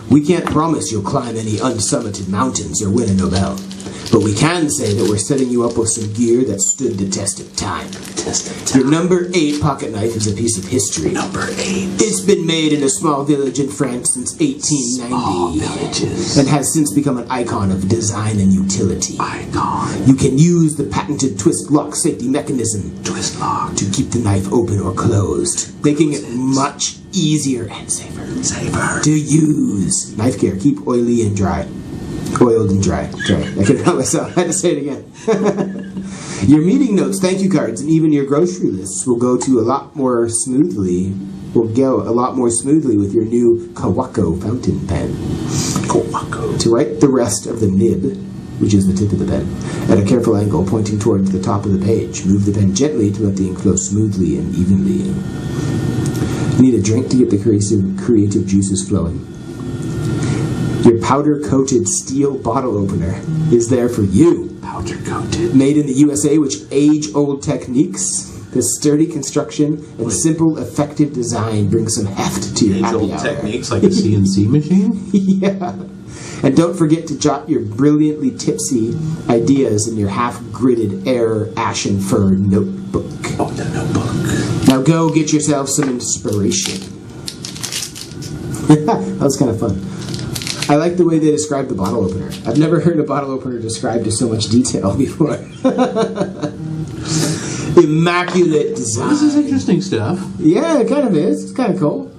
We can't promise you'll climb any unsummited mountains or win a Nobel. But we can say that we're setting you up with some gear that stood the test of time. Your number 8 pocket knife is a piece of history. Number 8. It's been made in a small village in France since 1890. Small villages. And has since become an icon of design and utility. Icon. You can use the patented twist lock safety mechanism. Twist lock. To keep the knife open or closed, making it much easier and safer to use. Knife care. Keep oily and dry. Oiled and dry. I couldn't help myself. I had to say it again. Your meeting notes, thank you cards, and even your grocery lists will go a lot more smoothly with your new Kawako fountain pen. Kawako. To write the rest of the nib, which is the tip of the pen, at a careful angle pointing towards the top of the page. Move the pen gently to let the ink flow smoothly and evenly. You need a drink to get the creative juices flowing. Your powder-coated steel bottle opener is there for you. Powder-coated. Made in the USA with age-old techniques, the sturdy construction and simple, effective design bring some heft to your happy hour. Age-old techniques like a CNC machine? Yeah. And don't forget to jot your brilliantly tipsy ideas in your half-gridded air ashen fur notebook. Oh, the notebook. Now go get yourself some inspiration. That was kind of fun. I like the way they describe the bottle opener. I've never heard a bottle opener described in so much detail before. Immaculate design. This is interesting stuff. Yeah, it kind of is. It's kind of cool.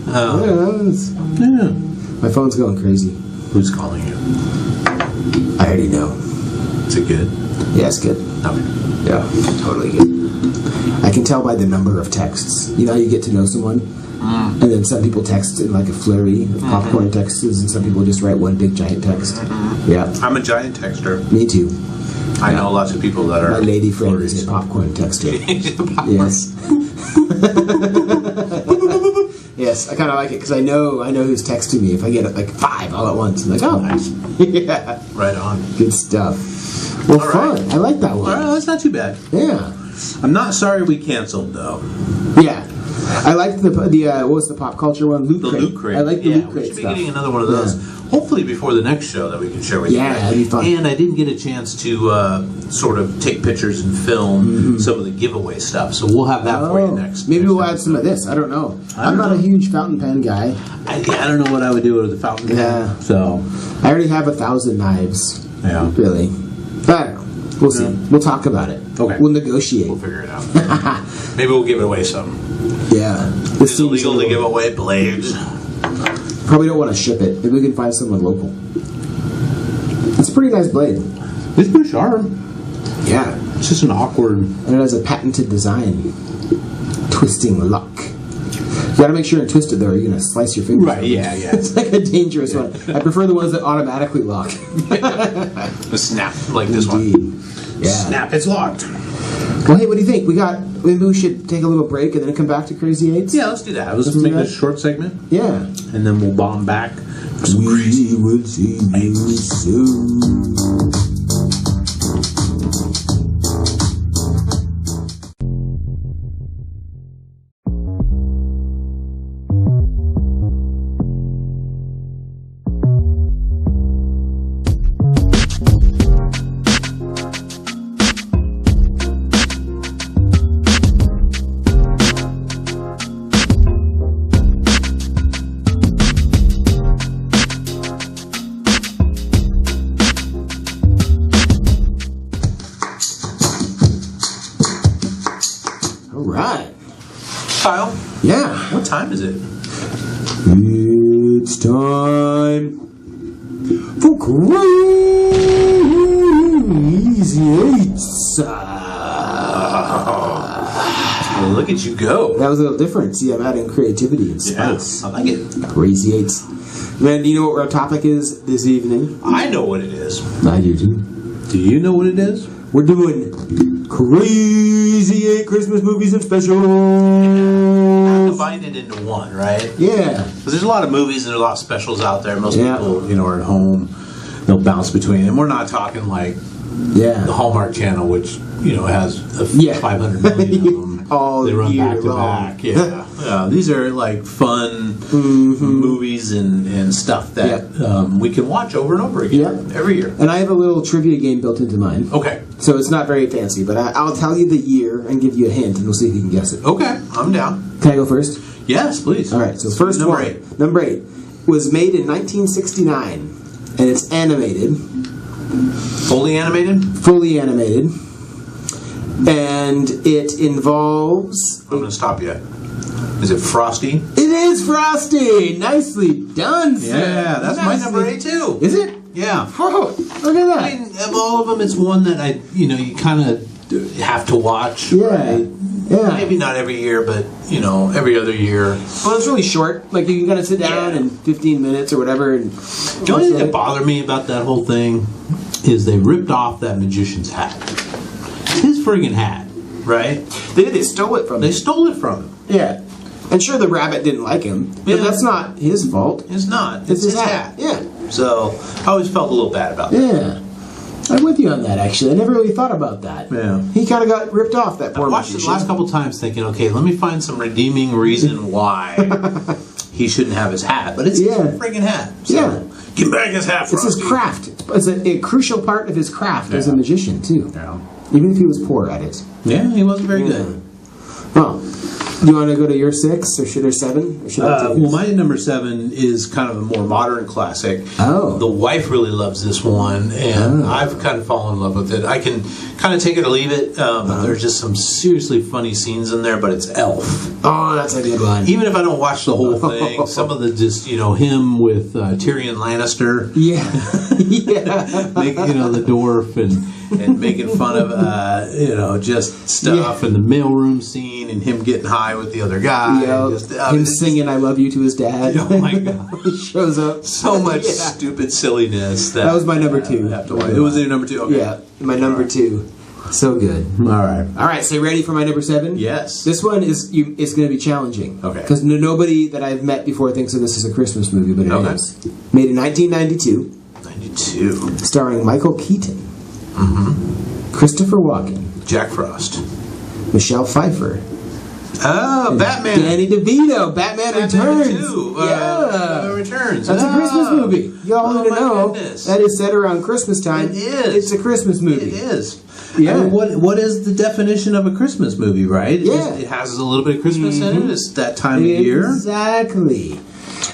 Yeah. My phone's going crazy. Who's calling you? I already know. Is it good? Yeah, it's good. Okay. Yeah, totally good. I can tell by the number of texts. You know how you get to know someone? And then some people text in like a flurry of popcorn texts, and some people just write one big giant text. Yeah. I'm a giant texter. Me too. I know lots of people that are... My lady friend is a popcorn texter. Yes. Yes, I kind of like it because I know who's texting me. If I get like 5 all at once, I'm like, oh, nice. Yeah. Right on. Good stuff. Well, all fun. Right. I like that one. Well, that's not too bad. Yeah. I'm not sorry we canceled though. Yeah. I liked the what was the pop culture one? Loot Crate. I like the Loot Crate we should be stuff. getting another one of those. Yeah. Hopefully before the next show that we can share with you guys. Yeah, that'd be fun. And I didn't get a chance to sort of take pictures and film some of the giveaway stuff, so we'll have that for you next. Maybe we'll add some of this. I don't know. I'm not a huge fountain pen guy. I don't know what I would do with a fountain pen. Yeah. So I already have 1,000 knives. Yeah. Really. But I don't know. We'll see. We'll talk about it. Okay. We'll negotiate. We'll figure it out. Maybe we'll give away some. Yeah. It's illegal to give away blades. Probably don't want to ship it. Maybe we can find someone local. It's a pretty nice blade. It's pretty sharp. Yeah. It's just an awkward... And it has a patented design. Twisting lock. You gotta make sure and twist it though, or you're gonna slice your fingers. Right, yeah. It's like a dangerous one. I prefer the ones that automatically lock. The snap, like this Indeed. one. Yeah. Snap, it's locked. Well, hey, what do you think? Maybe we should take a little break and then come back to Crazy Eights? Yeah, let's do that. Let's make this a short segment. Yeah. And then we'll bomb back. We will see you soon. Kyle? Yeah. What time is it? It's time for Crazy Eights. Well, look at you go. That was a little different. See, I'm adding creativity and spice. Yeah, I like it. Crazy Eights. Man, do you know what our topic is this evening? I know what it is. I do too. Do you know what it is? We're doing Crazy great Christmas movies and specials. Combine it into one, right? Yeah. Because there's a lot of movies and a lot of specials out there. Most Yeah. people, are at home. They'll bounce between. And we're not talking like the Hallmark Channel, which, has 500 million of them. All they run year back to long. back. Yeah. These are like fun movies and stuff that we can watch over and over again every year. And I have a little trivia game built into mine. Okay. So it's not very fancy, but I'll tell you the year and give you a hint, and we'll see if you can guess it. Okay. I'm down. Can I go first? Yes, please. All right. So first Number one. 8. Number 8 was made in 1969, and it's animated. Fully animated? Fully animated. And it involves... I'm going to stop you. Is it Frosty? It is Frosty! Nicely done, sir. Yeah, that's my number 8 too. Is it? Yeah. Oh, look at that. I mean, of all of them, it's one that you kind of have to watch. Yeah. Right? Yeah. Maybe not every year, but, every other year. Well, it's really short. Like, you can kind of sit down in 15 minutes or whatever. And the only thing that bothered me about that whole thing is they ripped off that magician's hat. It's his friggin' hat, right? They stole it from him. They stole it from him. Yeah. And sure, the rabbit didn't like him, but that's not his fault. It's not. It's his hat. Yeah. So, I always felt a little bad about that. Yeah. I'm with you on that, actually. I never really thought about that. Yeah. He kind of got ripped off, that poor I watched it the last couple times thinking, okay, let me find some redeeming reason why he shouldn't have his hat. But it's his friggin' hat. So give back his hat, Frosty. It's his craft. It's a crucial part of his craft as a magician, too. Yeah. Even if he was poor at it. Yeah, he wasn't very good. Well, do you want to go to your 6 or 7? Or should I take well, my number 7 is kind of a more modern classic. Oh. The wife really loves this one, and I've kind of fallen in love with it. I can kind of take it or leave it. There's just some seriously funny scenes in there, but it's Elf. Oh, that's a good one. Even if I don't watch the whole thing, some of the just, him with Tyrion Lannister. Yeah. Yeah. The dwarf and making fun of, just stuff and the mailroom scene and him getting high with the other guy. Yeah. And just, him singing I Love You to his dad. Oh, my God. He shows up. So much stupid silliness. That was my number 2. It was your number 2? Okay. Yeah, my number 2. So good. All right. So you ready for my number 7? Yes. This one is going to be challenging. Okay. Because nobody that I've met before thinks of this as a Christmas movie, but it is. Made in 1992. 92. Starring Michael Keaton. Christopher Walken. Jack Frost. Michelle Pfeiffer. Oh, Batman. Danny DeVito. Batman Returns. 2. Yeah. Returns. That's a Christmas movie. Y'all need to know. Goodness. That is set around Christmas time. It is. It's a Christmas movie. It is. Yeah. I mean, what is the definition of a Christmas movie, right? Yeah. It has a little bit of Christmas in it. It's that time of year. Exactly.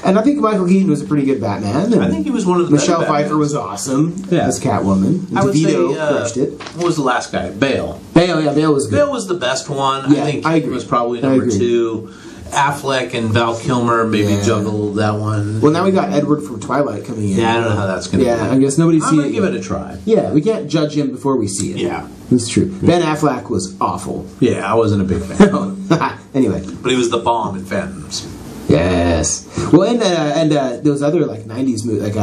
And I think Michael Keaton was a pretty good Batman. I think he was one of the Michelle better Pfeiffer Batmans. was awesome Yeah. as Catwoman. I would DeVito say, crushed it. what was the last guy? Bale. Bale was good. Bale was the best one. Yeah, I think I he agree. was probably I number agree. 2. Affleck and Val Kilmer maybe juggled that one. Well, now we got Edward from Twilight coming in. Yeah, I don't know how that's going to be. I guess nobody's I'm seen going it to give yet. it a try. Yeah, we can't judge him before we see it. Yeah. It's true. Ben Affleck was awful. Yeah, I wasn't a big fan. Anyway. But he was the bomb in Phantoms. Yes. Well, and those other like 90s movies, like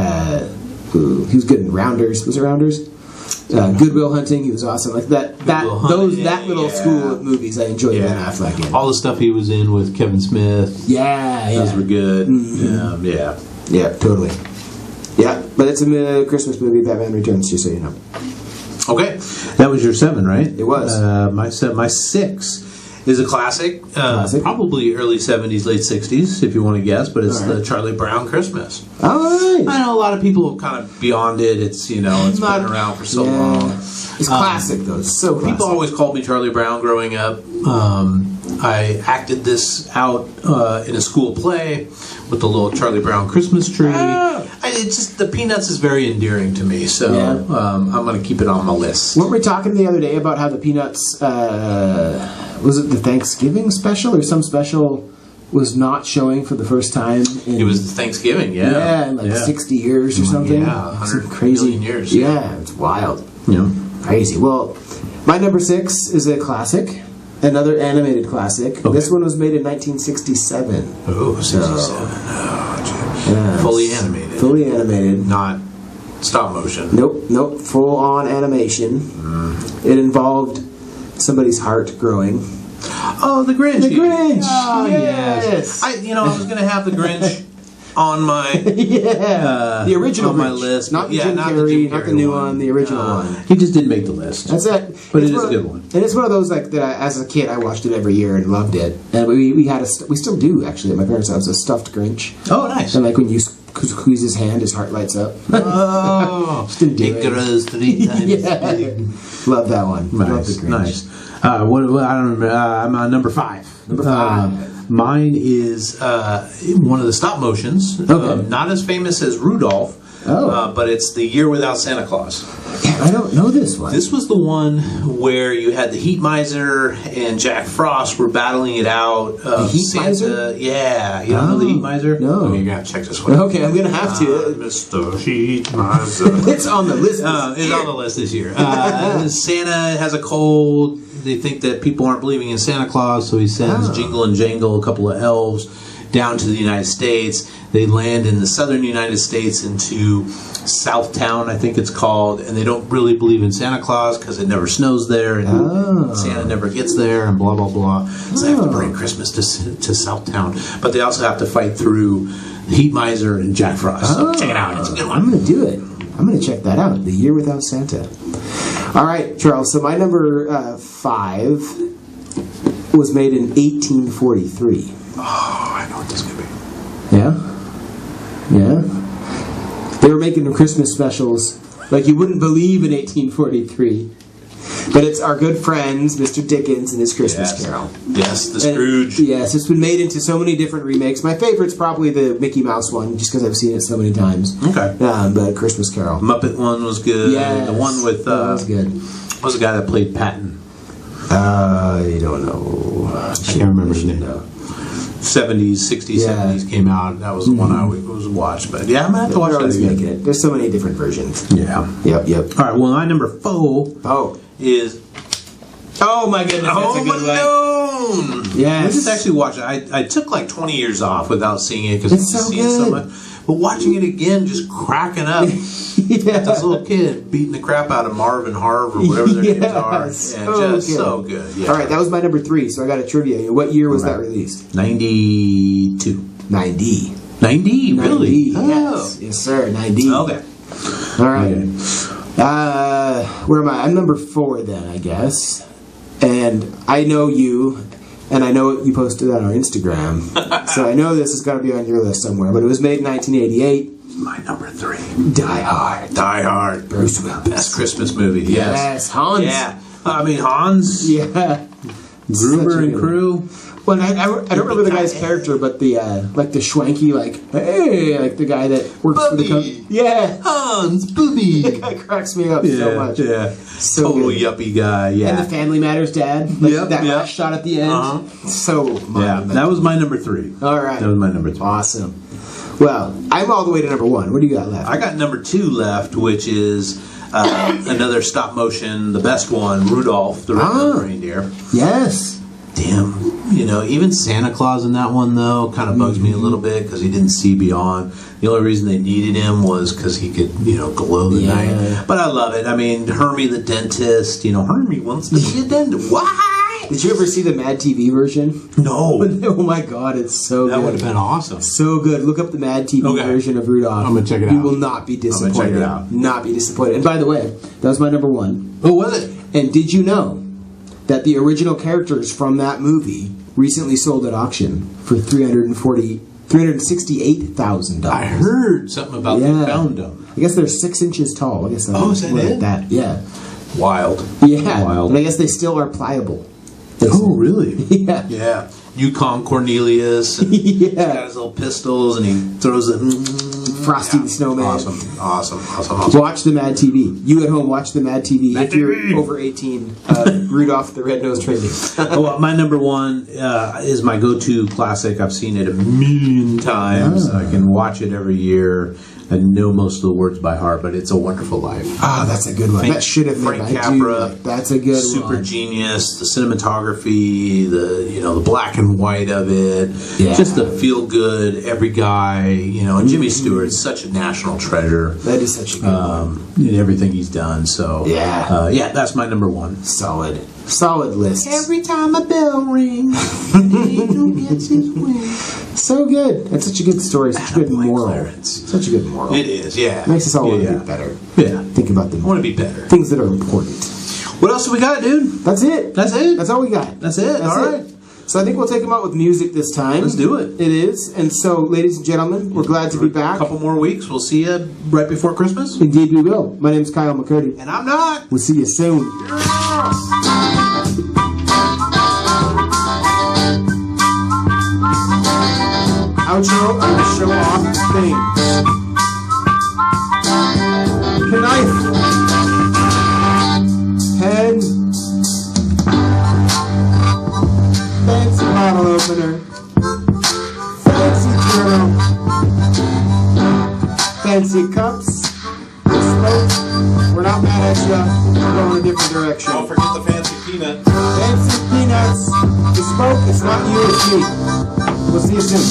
he was good in Rounders. Was it Rounders? Good Will Hunting. He was awesome. Like that little school of movies. I enjoyed Ben Affleck in. All the stuff he was in with Kevin Smith. Yeah, Those were good. Mm-hmm. Yeah, totally. Yeah, but it's a Christmas movie. Batman Returns. Just so you know. Okay, that was your 7, right? It was. My 6 is a classic. Probably early 70s, late 60s, if you want to guess, but it's the Charlie Brown Christmas. All right. I know a lot of people kind of beyond it. It's been around for so long. It's classic though. It's so classic. People always called me Charlie Brown growing up. I acted this out in a school play with the little Charlie Brown Christmas tree. The Peanuts is very endearing to me, so I'm going to keep it on my list. Weren't we talking the other day about how the Peanuts, was it the Thanksgiving special or some special was not showing for the first time? It was Thanksgiving, in 60 years or something. Yeah, 100 crazy million years. Yeah, it's wild. Yeah. Crazy. Well, my number 6 is a classic. Another animated classic. Okay. This one was made in 1967. Oh, 67. Yeah, Fully animated. Fully animated. Not stop motion. Nope. Full on animation. It involved somebody's heart growing. Oh, the Grinch. The Grinch. Oh, yes. I was going to have the Grinch on my the original on my Grinch. list, not the Jim not Carrey, not the new one, the original one. He just didn't make the list. That's it. But it is a good one. And it's one of those like that. As a kid, I watched it every year and loved it. And we had we still do actually at my parents' house, a stuffed Grinch. Oh, nice. And like when you squeeze his hand, his heart lights up. Oh, it grows 3 times big. Love that one. Nice, love the Grinch. nice. I don't remember. I'm on number 5. Number 5. Mine is one of the stop motions. Okay. Not as famous as Rudolph. But it's The Year Without Santa Claus. I don't know this one. This was the one where you had the Heat Miser and Jack Frost were battling it out. The Heat Santa, Miser? Yeah. You don't know the Heat Miser? No. Okay, you gotta check this one. Okay, I'm gonna have to. Mr. Heat Miser. It's on the list. It's on the list this year. Santa has a cold. They think that people aren't believing in Santa Claus, so he sends Jingle and Jangle, a couple of elves, down to the United States. They land in the southern United States into Southtown, I think it's called, and they don't really believe in Santa Claus because it never snows there, and Santa never gets there, and blah, blah, blah. So they have to bring Christmas to Southtown. But they also have to fight through the Heat Miser and Jack Frost. So check it out. It's a good one. I'm going to do it. I'm going to check that out. The Year Without Santa. All right, Charles. So my number 5 was made in 1843. Oh, I know what this could be. Yeah? Yeah? They were making the Christmas specials like you wouldn't believe in 1843. But it's our good friends, Mr. Dickens and his Christmas Carol. Yes, the Scrooge. And, yes, it's been made into so many different remakes. My favorite's probably the Mickey Mouse one, just because I've seen it so many times. Okay. But Christmas Carol. Muppet one was good. Yes. The one with... that was good. What was the guy that played Patton? I don't know. I can't remember his name. 70s, 60s, 70s came out. That was the one I always watched. But yeah, I'm going to have to watch that again. There's so many different versions. Yeah. Yep. All right, well, my number 4 is... Oh my goodness, that's a good Home Alone! Yes. I just actually watched it. I took like 20 years off without seeing it because It's I've so seen it so good. much. But watching it again, just cracking up. This little kid beating the crap out of Marv and Harv or whatever their names are. And so good. Yeah. All right, that was my number 3, so I got a trivia. What year was that released? 92. 90. 90? Really? Yes, sir, 90. Okay. All right. Where am I? I'm number 4 then, I guess. And I know you, and I know you posted that on Instagram, so I know this has got to be on your list somewhere. But it was made in 1988. My number 3. Die Hard. Die Hard. Bruce Willis. Best Christmas movie. Yes. Hans. Yeah. I mean, Hans. Yeah. Gruber and crew. Well, I don't remember the guy's character, but the like the schwanky, like the guy that works for the company. Yeah, Hans Booby. That guy cracks me up so much. Yeah, So total good. yuppie guy. Yeah, And the Family Matters dad. That last shot at the end. So monumental. that was my number 3. All right, that was my number 3. Awesome. Well, I'm all the way to number 1. What do you got left? I got number 2 left, which is another stop motion, the best one, Rudolph the Red-Nosed Reindeer. Yes. Damn, even Santa Claus in that one, though, kind of bugs me a little bit because he didn't see beyond. The only reason they needed him was because he could, glow the night. But I love it. I mean, Hermie the dentist, Hermie wants to be a dentist. Why? Did you ever see the Mad TV version? No. Oh my God, it's so good. That would have been awesome. So good. Look up the Mad TV version of Rudolph. I'm going to check it out. You will not be disappointed. I'm going to check it out. Not be disappointed. And by the way, that was my number 1. Oh, was it? And did you know that the original characters from that movie recently sold at auction for $368,000? I heard something about they found them. I guess they're 6 inches tall. I guess is that it? That. Yeah. Wild. Yeah. Wild. And I guess they still are pliable. Oh, really? Yeah. Yeah. Yukon Cornelius. And he's got his little pistols and he throws it. Frosty the Snowman. Awesome. Watch the Mad TV. You at home, watch the Mad TV. If you're over 18, Rudolph the Red-Nosed Reindeer. Well, my number 1 is my go-to classic. I've seen it a million times. I can watch it every year. I know most of the words by heart, but It's a Wonderful Life. Ah, that's a good one. That should have been Frank Capra. That's a good Super one. genius. The cinematography, the black and and white of it. Yeah. Just the feel good, every guy, and Jimmy Stewart's such a national treasure. That is such a good one. In everything he's done. So, yeah, that's my number one. Solid list. Every time a bell rings, an angel gets his wings. So good. That's such a good story. Such a good moral. Clarence. Such a good moral. It is, yeah. Makes us all want to be better. Yeah. Think about them. I want to be better. Things that are important. What else do we got, dude? That's it. That's it. That's all we got. That's it. All right. So I think we'll take them out with music this time. Let's do it. It is. And so, ladies and gentlemen, we're glad to be back. A couple more weeks. We'll see you right before Christmas. Indeed we will. My name's Kyle McCurdy. And I'm not. We'll see you soon. Outro of the show off thing. Knife. Pen. Fancy bottle opener. Fancy journal. Fancy cups. Bespoke. We're not mad at you. We're going a different direction. Don't forget the fancy peanut. Fancy peanuts. Bespoke, it's not you, it's me. We'll see you soon.